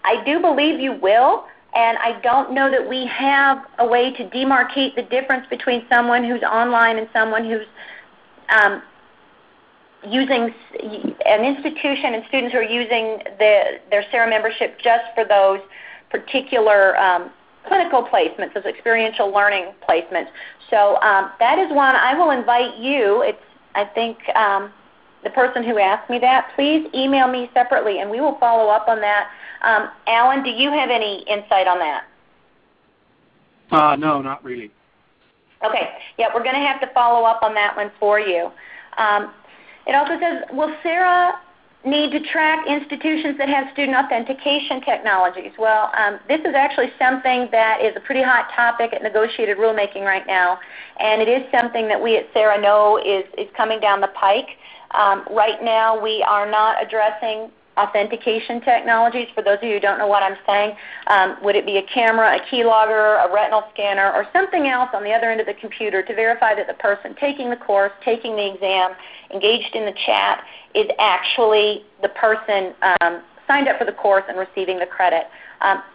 I do believe you will, and I don't know that we have a way to demarcate the difference between someone who's online and someone who's using an institution and students who are using their SARA membership just for those particular clinical placements, those experiential learning placements. So that is one I will invite you. It's, I think, the person who asked me that, please email me separately and we will follow up on that. Alan, do you have any insight on that? No, not really. Okay. Yeah, we're going to have to follow up on that one for you. It also says, will SARA need to track institutions that have student authentication technologies? Well, this is actually something that is a pretty hot topic at negotiated rulemaking right now, and it is something that we at SARA know is coming down the pike. Right now, we are not addressing authentication technologies. For those of you who don't know what I'm saying, would it be a camera, a keylogger, a retinal scanner, or something else on the other end of the computer to verify that the person taking the course, taking the exam, engaged in the chat is actually the person signed up for the course and receiving the credit.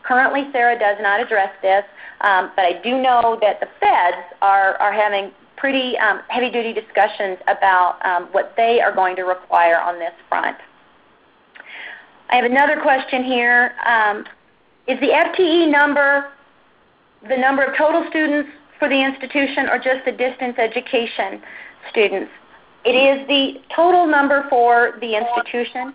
Currently, SARA does not address this, but I do know that the feds are having pretty heavy-duty discussions about what they are going to require on this front. I have another question here. Is the FTE number the number of total students for the institution or just the distance education students? It is the total number for the institution.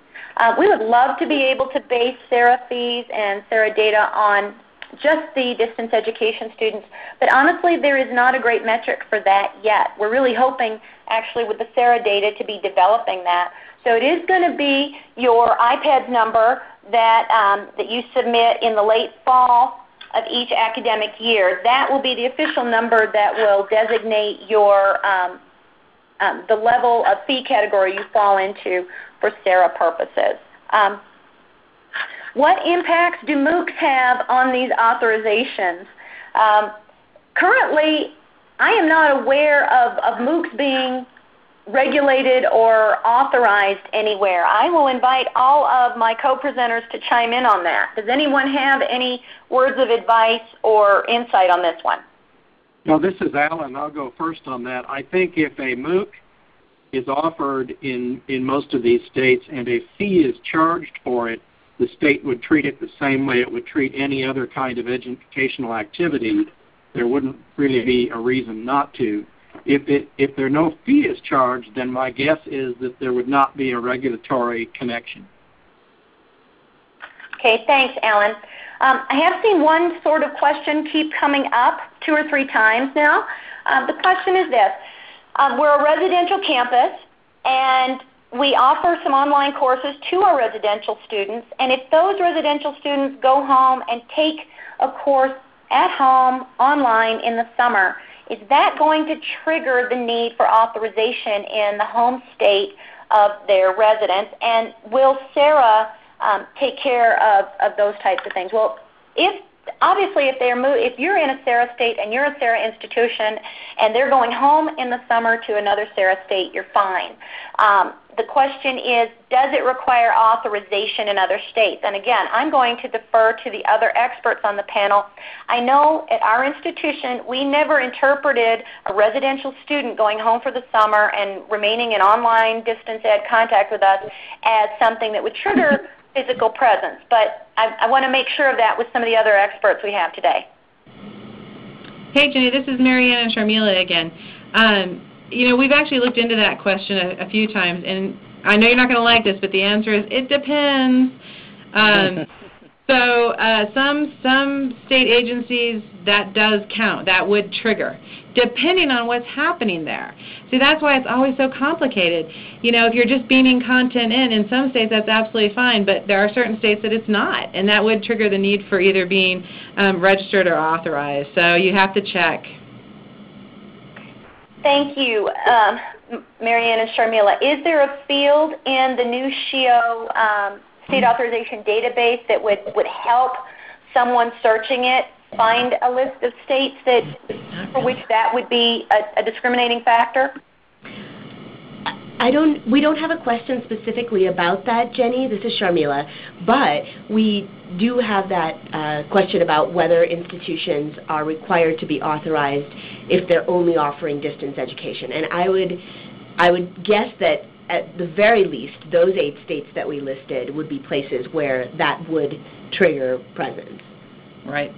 We would love to be able to base SARA fees and SARA data on just the distance education students, but honestly there is not a great metric for that yet. We're really hoping actually with the SARA data to be developing that. So it is going to be your iPads number that you submit in the late fall of each academic year. That will be the official number that will designate your the level of fee category you fall into for SARA purposes. What impacts do MOOCs have on these authorizations? Currently, I am not aware of MOOCs being regulated or authorized anywhere. I will invite all of my co-presenters to chime in on that. Does anyone have any words of advice or insight on this one? No, this is Alan. I'll go first on that. I think if a MOOC is offered in most of these states and a fee is charged for it, the state would treat it the same way it would treat any other kind of educational activity. There wouldn't really be a reason not to. If there no fee is charged, then my guess is that there would not be a regulatory connection. Okay, thanks, Alan. I have seen one sort of question keep coming up 2 or 3 times now. The question is this. We're a residential campus, and we offer some online courses to our residential students, and if those residential students go home and take a course at home online in the summer, is that going to trigger the need for authorization in the home state of their residence? And will SARA take care of those types of things? Well, obviously if you're in a SARA state and you're a SARA institution and they're going home in the summer to another SARA state, you're fine. The question is, does it require authorization in other states? And again, I'm going to defer to the other experts on the panel. I know at our institution, we never interpreted a residential student going home for the summer and remaining in online distance ed contact with us as something that would trigger physical presence. But I want to make sure of that with some of the other experts we have today. Hey, Jenny, this is Marianne and Sharmila again. You know, we've actually looked into that question a few times, and I know you're not going to like this, but the answer is it depends. So some state agencies, that does count. That would trigger, depending on what's happening there. See, that's why it's always so complicated. You know, if you're just beaming content in some states, that's absolutely fine, but there are certain states that it's not, and that would trigger the need for either being registered or authorized. So you have to check. Thank you, Marianne and Sharmila. Is there a field in the new SHIO state authorization database that would help someone searching it find a list of states that for which that would be a discriminating factor? We don't have a question specifically about that, Jenny. This is Sharmila. But we do have that question about whether institutions are required to be authorized if they're only offering distance education. And I would guess that at the very least, those 8 states that we listed would be places where that would trigger presence. Right.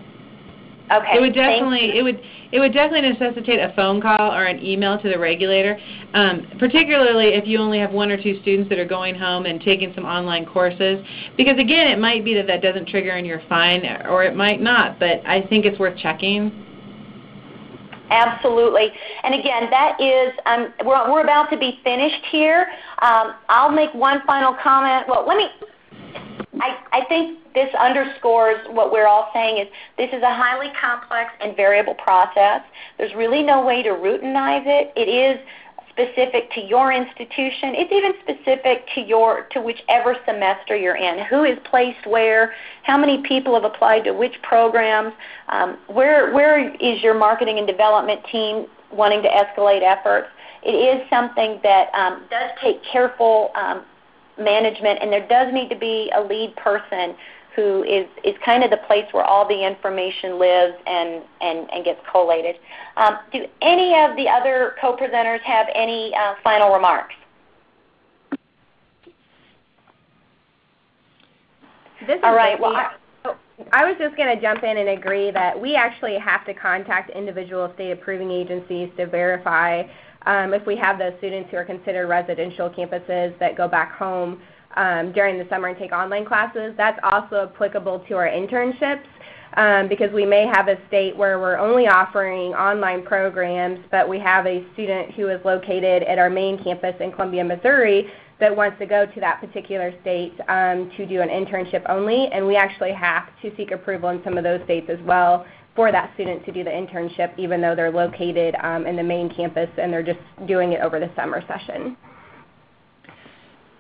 Okay. It would definitely necessitate a phone call or an email to the regulator, particularly if you only have 1 or 2 students that are going home and taking some online courses. Because again, it might be that that doesn't trigger in your fine, or it might not. But I think it's worth checking. Absolutely. And again, that is, we're about to be finished here. I'll make one final comment. Well, I think this underscores what we're all saying is this is a highly complex and variable process. There's really no way to routinize it. It is specific to your institution. It's even specific to whichever semester you're in. Who is placed where? How many people have applied to which programs? Where is your marketing and development team wanting to escalate efforts? It is something that does take careful management, and there does need to be a lead person who is kind of the place where all the information lives and gets collated. Do any of the other co-presenters have any final remarks? All right. Well, I was just going to jump in and agree that we actually have to contact individual state approving agencies to verify if we have those students who are considered residential campuses that go back home during the summer and take online classes. That's also applicable to our internships because we may have a state where we're only offering online programs, but we have a student who is located at our main campus in Columbia, Missouri that wants to go to that particular state to do an internship only, and we actually have to seek approval in some of those states as well for that student to do the internship, even though they're located in the main campus and they're just doing it over the summer session.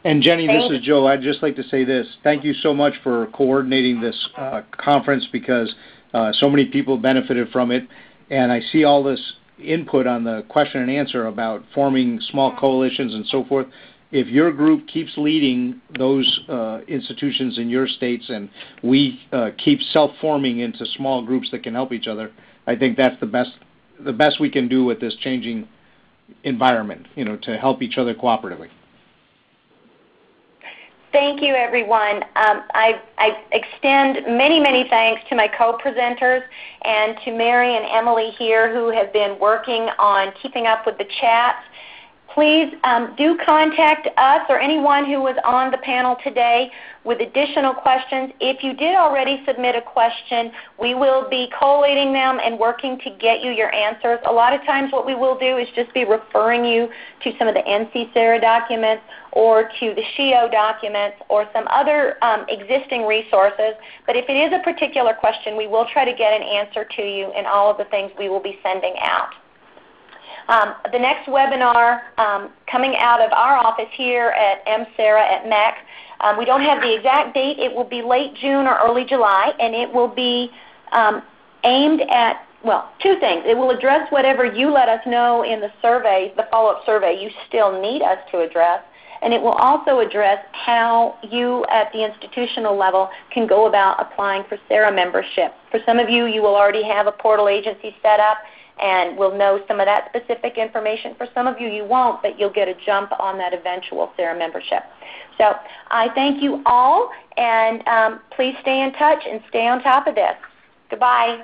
And Jenny, this is Joe. I'd just like to say this. Thank you so much for coordinating this conference because so many people benefited from it. And I see all this input on the question and answer about forming small coalitions and so forth. If your group keeps leading those institutions in your states and we keep self-forming into small groups that can help each other, I think that's the best we can do with this changing environment, to help each other cooperatively. Thank you, everyone. I extend many, many thanks to my co-presenters and to Mary and Emily here who have been working on keeping up with the chats. Please do contact us or anyone who was on the panel today with additional questions. If you did already submit a question, we will be collating them and working to get you your answers. A lot of times what we will do is just be referring you to some of the NC SARA documents or to the SHIO documents or some other existing resources. But if it is a particular question, we will try to get an answer to you in all of the things we will be sending out. The next webinar coming out of our office here at SARA at MEC, we don't have the exact date. It will be late June or early July, and it will be aimed at, well, 2 things. It will address whatever you let us know in the survey, the follow-up survey you still need us to address, and it will also address how you at the institutional level can go about applying for SARA membership. For some of you, you will already have a portal agency set up, and we'll know some of that specific information. For some of you, you won't, but you'll get a jump on that eventual SARA membership. So I thank you all, and please stay in touch and stay on top of this. Goodbye.